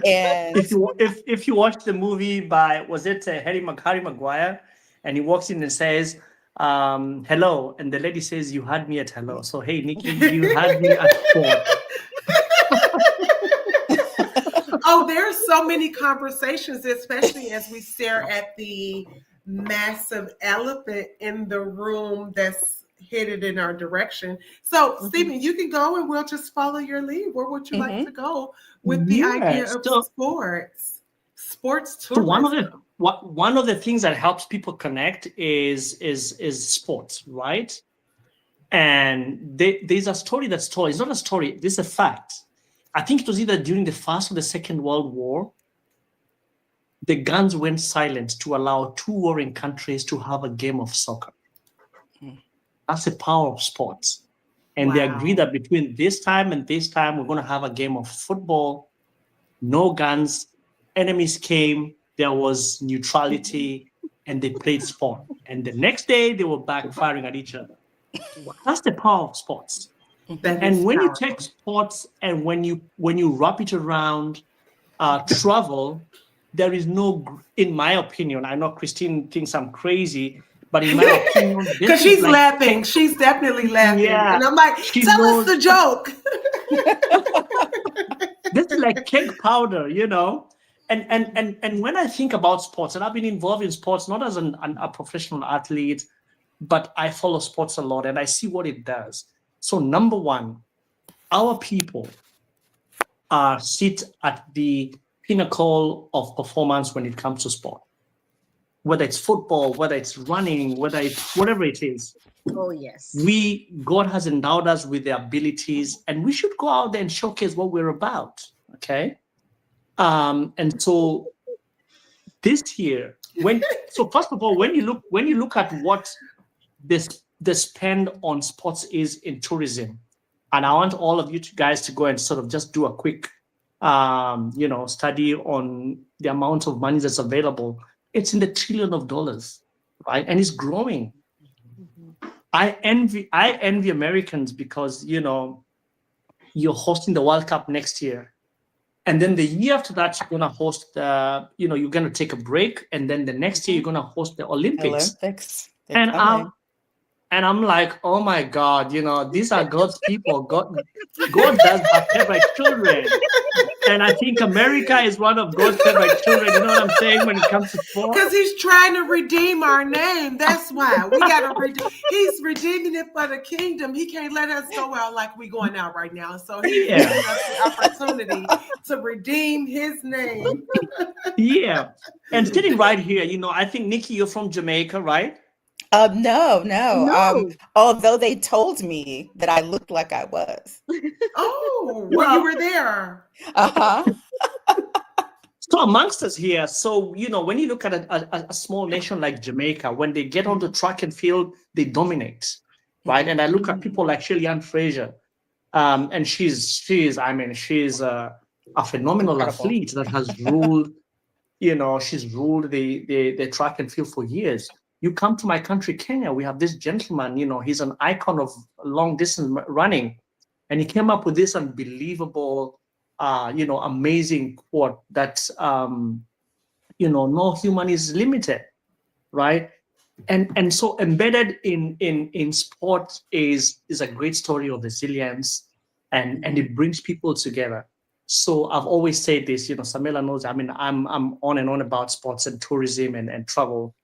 And if you watch the movie by, was it Harry Maguire, and he walks in and says, hello, and the lady says, you had me at hello. So hey Nikki, you had me at sport. Oh, there's so many conversations, especially as we stare at the massive elephant in the room that's headed in our direction. So, Stephen, you can go and we'll just follow your lead. Where would you like to Mhm. go with the idea Yes. of sports So one of tourism? the things that helps people connect is sports, right? And there's a story that's told. It's not a story. This is a fact. I think it was either during the First or the Second World War. The guns went silent to allow two warring countries to have a game of soccer. Mm. That's the power of sports. And they agreed Wow. that between this time and this time, we're going to have a game of football, no guns. Enemies came, there was neutrality, and they played sport. And the next day, they were back firing at each other. That's the power of sports. That And is when you take powerful. sports and when you wrap it around travel, there is no, in my opinion, I know Christine thinks I'm crazy, but in my opinion, this Because is she's like laughing. She's definitely laughing. yeah, And I'm like, she tell us knows the joke. this is like cake powder. And when I think about sports, and I've been involved in sports not as a professional athlete, but I follow sports a lot and I see what it does. So number one, our people sit at the pinnacle of performance when it comes to sport, whether it's football, whether it's running, whether it's whatever it is. oh yes. God has endowed us with the abilities, and we should go out there and showcase what we're about. Okay. And so this year, so first of all, when you look at what the spend on sports is in tourism, and I want all of you guys to go and sort of just do a quick study on the amount of money that's available. It's in the trillion of dollars, right? And it's growing. I envy Americans because you're hosting the World Cup next year. And then the year after that, you're gonna host you're gonna take a break, and then the next year you're gonna host the Olympics. They're And coming. I'm like, oh my God, these are God's people. God does have favorite children. And I think America is one of God's favorite children. You know what I'm saying when it comes to sport? Because he's trying to redeem our name. That's why. We got to he's redeeming it for the kingdom. He can't let us go out like we're going out right now. So he's giving us the opportunity to redeem his name. Yeah. And sitting right here, I think, Nikki, you're from Jamaica, right? No. Although they told me that I looked like I was. Oh, well, you were there. Uh-huh. So amongst us here, so when you look at a small nation like Jamaica, when they get on the track and field, they dominate, right? And I look at people like Shirley-Ann Fraser, and she's a phenomenal athlete that has ruled, she's ruled the track and field for years. You come to my country, Kenya, we have this gentleman, he's an icon of long distance running, and he came up with this unbelievable amazing quote that no human is limited, right? And so embedded in sport is a great story of resilience, and it brings people together. So I've always said this, Samela knows, I'm on and on about sports and tourism and travel.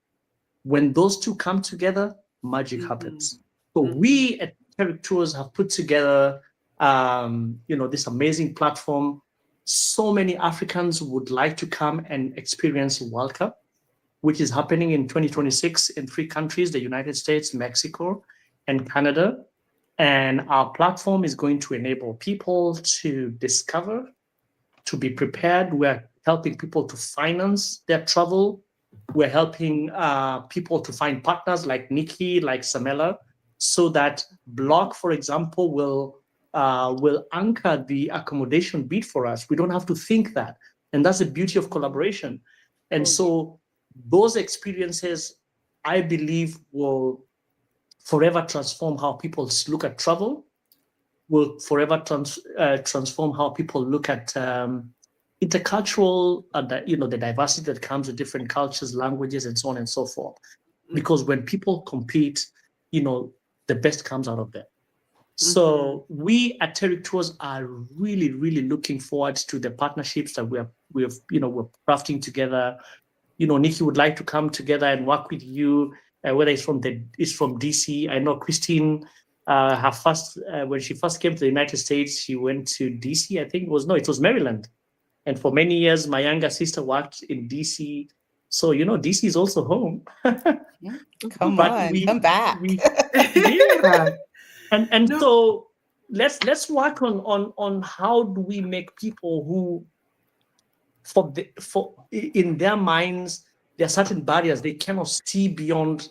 When those two come together, magic happens. So we at Terric Tours have put together this amazing platform. So many Africans would like to come and experience World Cup, which is happening in 2026 in 3 countries, the United States, Mexico, and Canada. And our platform is going to enable people to discover, to be prepared. We're helping people to finance their travel. We're helping people to find partners like Nikki, like Samela, so that Block, for example, will anchor the accommodation bid for us. We don't have to think that. And that's the beauty of collaboration. And so those experiences, I believe, will forever transform how people look at travel, will forever transform how people look at intercultural, the diversity that comes with different cultures, languages, and so on and so forth. Because when people compete, the best comes out of them. So we at Terric Tours are really, really looking forward to the partnerships that we're crafting together. Nikki would like to come together and work with you, whether it's from DC. I know Christine, when she first came to the United States, she went to DC. I think it was Maryland. And for many years, my younger sister worked in DC. So, DC is also home. Come back. Yeah. And so let's work on how do we make people who, in their minds, there are certain barriers they cannot see beyond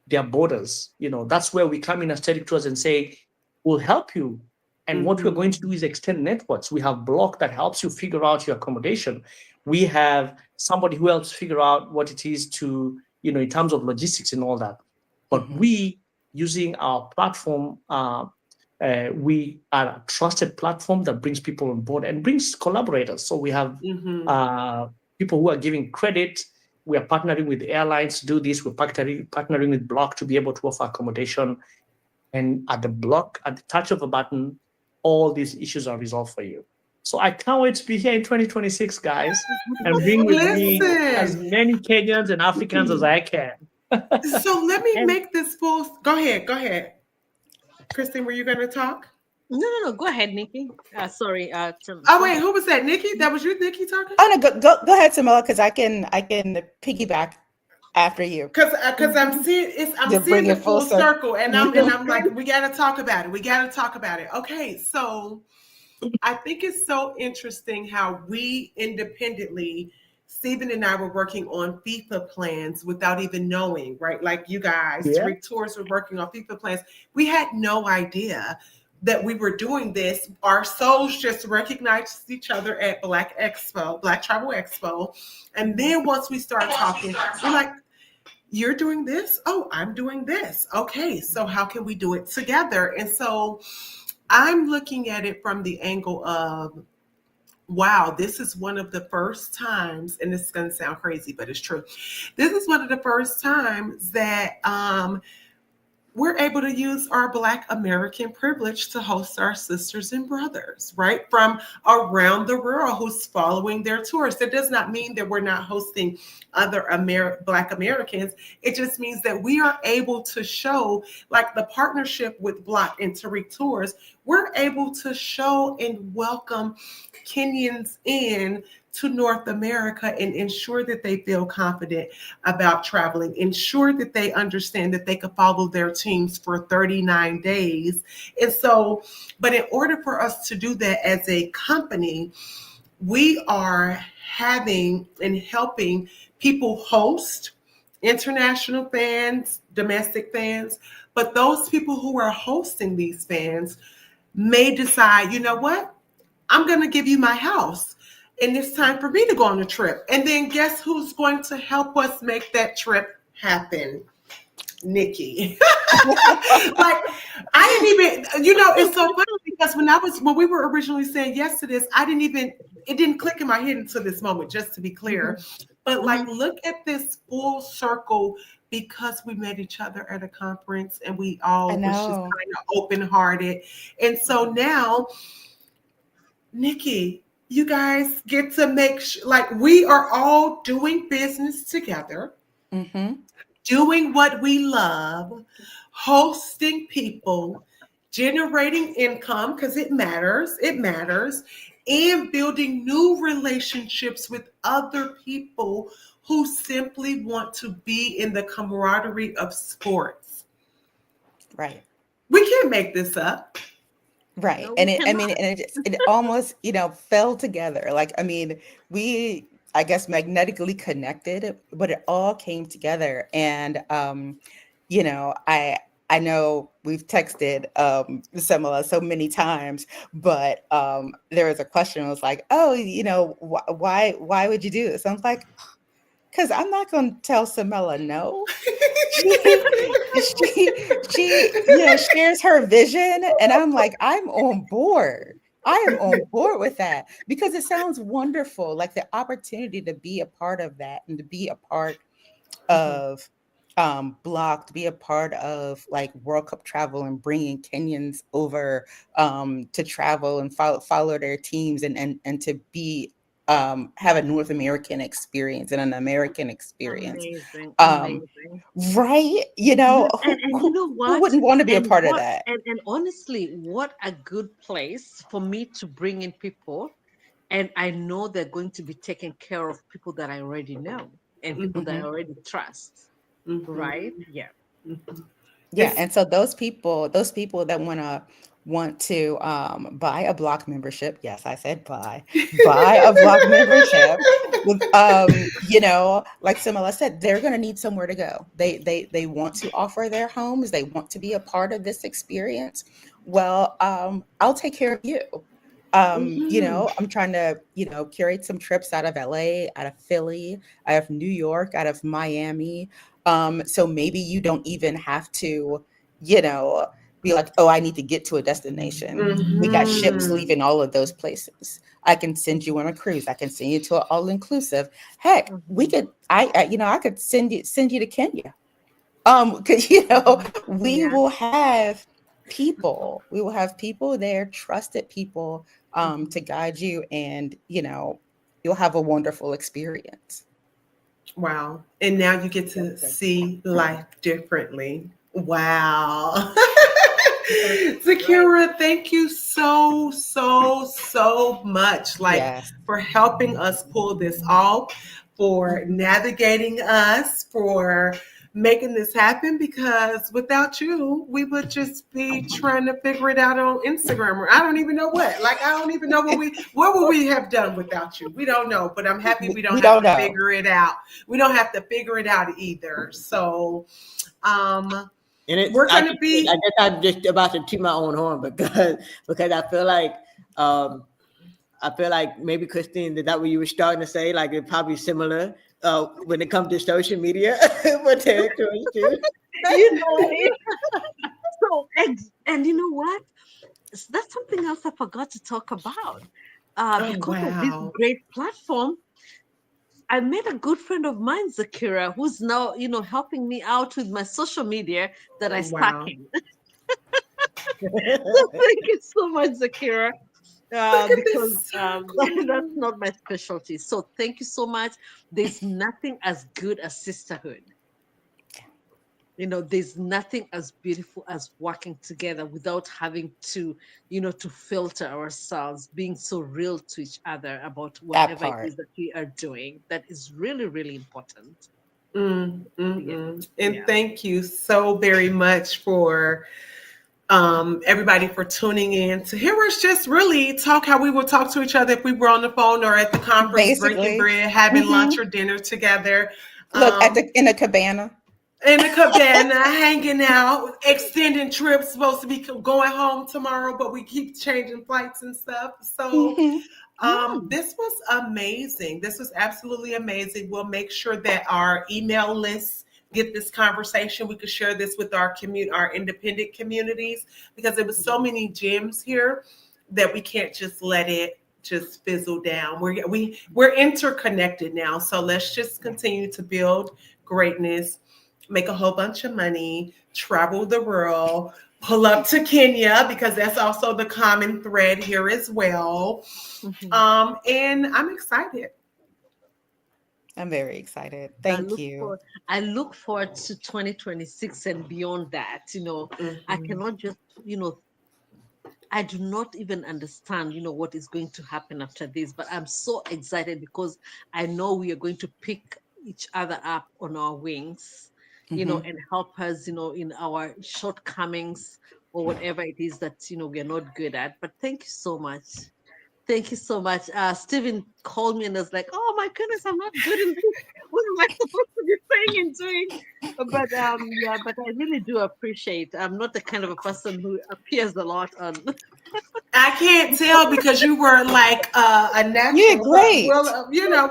their borders. That's where we come in as Terric Tours and say, we'll help you. And what we're going to do is extend networks. We have Block that helps you figure out your accommodation. We have somebody who helps figure out what it is to, in terms of logistics and all that. But we, using our platform, we are a trusted platform that brings people on board and brings collaborators. So we have people who are giving credit. We are partnering with airlines to do this. We're partnering with Block to be able to offer accommodation. And at the touch of a button, all these issues are resolved for you. So I can't wait to be here in 2026, guys, and bring with me as many Kenyans and Africans as I can. So let me make this full. Go ahead. Kristen, were you going to talk? No. Go ahead, Nikki. Sorry. Wait, who was that? Nikki? That was you, Nikki, talking? Oh no, go ahead, Samela, because I can piggyback after you. Because I'm seeing the full circle, and I'm like, we got to talk about it. Okay, so I think it's so interesting how we independently Stephen and I were working on FIFA plans without even knowing, right? Like you guys, Yeah. Tariq Tours were working on FIFA plans. We had no idea that we were doing this. Our souls just recognized each other at Black Expo, Black Travel Expo. And then once we started talking, we're like, you're doing this? Oh, I'm doing this. Okay, so how can we do it together? And so I'm looking at it from the angle of, wow, this is one of the first times, and this is going to sound crazy, but it's true. This is one of the first times that we're able to use our Black American privilege to host our sisters and brothers, right? From around the world who's following their tours. That does not mean that we're not hosting other Black Americans. It just means that we are able to show, like the partnership with Block and Tariq Tours, we're able to show and welcome Kenyans in to North America and ensure that they feel confident about traveling, ensure that they understand that they could follow their teams for 39 days. And so, but in order for us to do that as a company, we are having and helping people host international fans, domestic fans, but those people who are hosting these fans may decide, you know what? I'm going to give you my house. And it's time for me to go on a trip. And then guess who's going to help us make that trip happen? Nikki. Like, I didn't even, it's so funny because when we were originally saying yes to this, it didn't click in my head until this moment, just to be clear. But like, look at this full circle because we met each other at a conference and we all was just kind of open hearted. And so now, Nikki, you guys get to make like we are all doing business together, doing what we love, hosting people, generating income because it matters, and building new relationships with other people who simply want to be in the camaraderie of sports. Right. We can't make this up. Right. No, And we cannot. it almost, fell together. Like, we, I guess, magnetically connected, but it all came together. And, I know we've texted so many times, but there was a question. It was like, oh, why would you do this? I was like, because I'm not going to tell Samela no. She shares her vision, and I'm like, I'm on board. I am on board with that because it sounds wonderful, like the opportunity to be a part of that and to be a part of Block, to be a part of like World Cup travel and bringing Kenyans over to travel and follow their teams and to be have a North American experience and an American experience. Amazing. Right? And you know who what? wouldn't want to be a And part of what that? and honestly, what a good place for me to bring in people. And I know they're going to be taking care of people that I already know and people that I already trust. Right? Yeah. Yeah, and so those people that want to buy a Block membership, yes, I said buy a Block membership. With, like Samela said, they're going to need somewhere to go. They want to offer their homes. They want to be a part of this experience. Well, I'll take care of you. I'm trying to, curate some trips out of LA, out of Philly, out of New York, out of Miami. So maybe you don't even have to, be like, oh, I need to get to a destination. We got ships leaving all of those places. I can send you on a cruise. I can send you to an all-inclusive. Heck, we could, I could send you to Kenya. Because we will have people there, trusted people, to guide you, and you'll have a wonderful experience. Wow. And now you get to see life differently. Wow. Zakira, thank you so, so, so much. Yes. For helping us pull this off, for navigating us, for making this happen, because without you, we would just be trying to figure it out on Instagram, or I don't even know what. Like, I don't even know what would we have done without you. We don't know, but I'm happy we don't We have don't to know. figure it out. We don't have to figure it out either. So, um, And it's we're gonna I be guess I'm just about to toot my own horn because um I feel like maybe Christine, is that what you were starting to say? Like it's probably similar when it comes to social media for territories too. You know it. And you know what? That's something else I forgot to talk about. oh Because of this wow. great platform, I met a good friend of mine, Zakira, who's now, helping me out with my social media that I stuck Wow. in. So thank you so much, Zakira, Look at because this that's circle. not my specialty. So thank you so much. There's nothing as good as sisterhood. There's nothing as beautiful as working together without having to filter ourselves, being so real to each other about That whatever it part. is that we are doing. That is really, really important. Yeah. And Yeah. thank you so very much for everybody for tuning in to hear us just really talk how we would talk to each other if we were on the phone or at the conference, breaking Basically. bread, having Hmm. lunch or dinner together. Look at Um, the in the cabana. in the cabana, hanging out, extending trips, supposed to be going home tomorrow, but we keep changing flights and stuff. So Hmm. Mm. this was amazing. This was absolutely amazing. We'll make sure that our email lists get this conversation. We could share this with our independent communities, because there was so many gems here that we can't just let it just fizzle down. We're interconnected now, so let's just continue to build greatness, make a whole bunch of money, travel the world, pull up to Kenya, because that's also the common thread here as well. Mhm. And I'm excited. I'm very excited. I Thank look you. for I look forward to 2026 and beyond that. I Mhm. cannot just, I do not even understand, what is going to happen after this, but I'm so excited because I know we are going to pick each other up on our wings, Hmm. and help us, in our shortcomings or whatever it is that, we are not good at. But thank you so much. Thank you so much. Stephen called me and was like, "Oh my goodness, I'm not good in this. What am I supposed to be saying and doing?" But yeah, but I really do appreciate. I'm not the kind of a person who appears a lot on. I can't tell because you were like a You're natural, but we'll, great.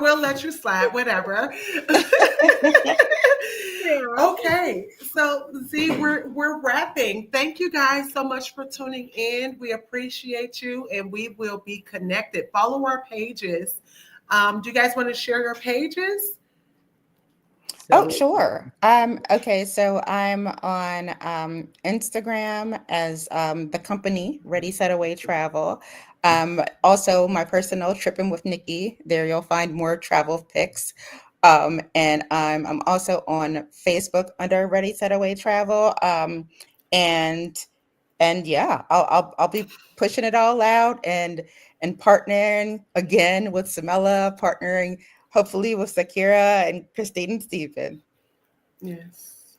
we'll let you slide, whatever. Yeah. Okay, so Z, we're wrapping. Thank you guys so much for tuning in. We appreciate you, and we will be connected. Follow our pages. Do you guys want to share your pages? Oh, So sure. Okay, so I'm on Instagram as the company Ready Set Away Travel. Also my personal Tripping with Nikki. There you'll find more travel pics. And I'm also on Facebook under Ready Set Away Travel. And yeah, I'll be pushing it all out and partnering again with Samela, partnering hopefully with Sakira and Christine and Stephen. Yes.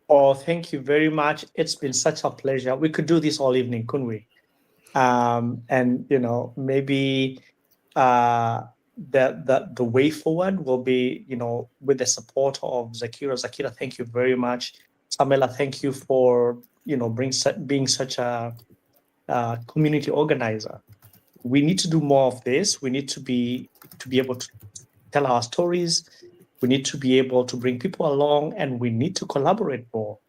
Oh, thank you very much. It's been such a pleasure. We could do this all evening, couldn't we? And maybe uh, the way forward will be, with the support of Zakira. Zakira, thank you very much. Samela, thank you for being such a community organizer. We need to do more of this. We need to be able to tell our stories. We need to be able to bring people along, and we need to collaborate more.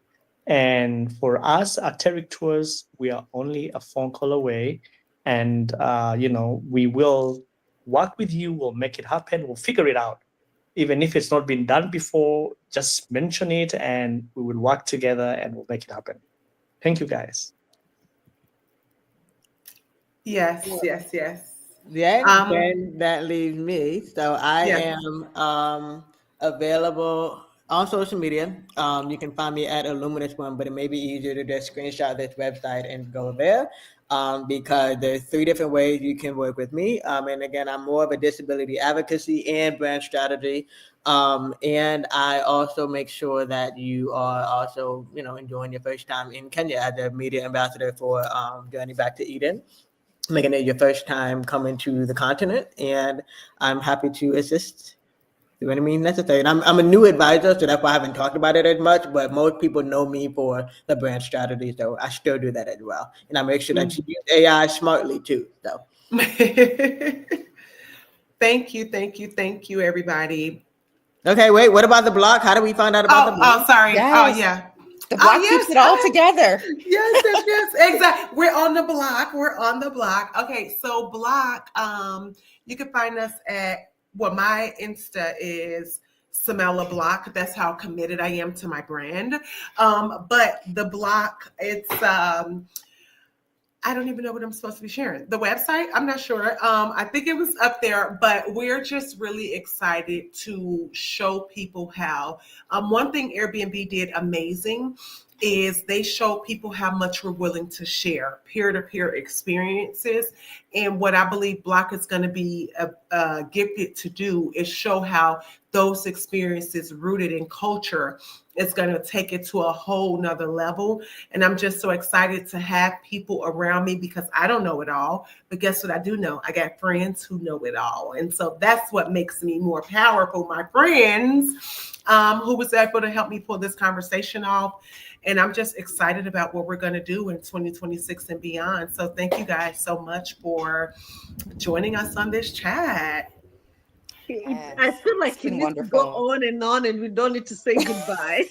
And for us at Terric Tours, we are only a phone call away. And, we will work with you. We'll make it happen. We'll figure it out. Even if it's not been done before, just mention it and we will work together and we'll make it happen. Thank you, guys. Yes, yes, yes. Um, then that leaves me. So I yes. am available on social media. You can find me at Illuminous One, but it may be easier to just screenshot this website and go there. Because there's three different ways you can work with me. And again, I'm more of a disability advocacy and brand strategy And I also make sure that you are also, enjoying your first time in Kenya as a media ambassador for Journey Back to Eden, making it your first time coming to the continent. And I'm happy to assist through any means necessary. And I'm a new advisor, so that's why I haven't talked about it as much, but most people know me for the brand strategy, so I still do that as well. And I make sure that you use AI smartly too. So thank you, everybody. okay, wait, what about the blog? How do we find out about the blog? Sorry. Oh, Yes. yeah. The Oh, block keeps it all together. Yes, exactly. We're on the block. We're on the block. Okay, so block, you can find us at, well, my Insta is Samela Block. That's how committed I am to my brand. But the block, it's I don't even know what I'm supposed to be sharing. The website, I'm not sure. I think it was up there, but we're just really excited to show people how. One thing Airbnb did amazing is they show people how much we're willing to share peer-to-peer experiences. And what I believe Block is going to be gifted to do is show how those experiences rooted in culture is going to take it to a whole nother level. And I'm just so excited to have people around me because I don't know it all. But guess what I do know? I got friends who know it all. And so that's what makes me more powerful. My friends who was able to help me pull this conversation off. And I'm just excited about what we're going to do in 2026 and beyond. So thank you guys so much for joining us on this chat. Yes. I feel It's like it been needs to go wonderful. on, and we don't need to say goodbye.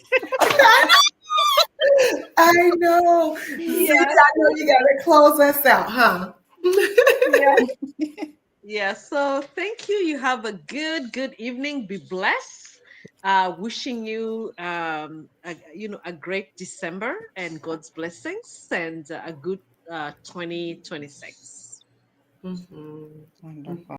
I know. See, Yeah. I know you got to close us out, huh? Yeah. Yeah. So thank you. You have a good evening. Be blessed. Wishing you, a great December and God's blessings and a good 2026. Mhm. Wonderful.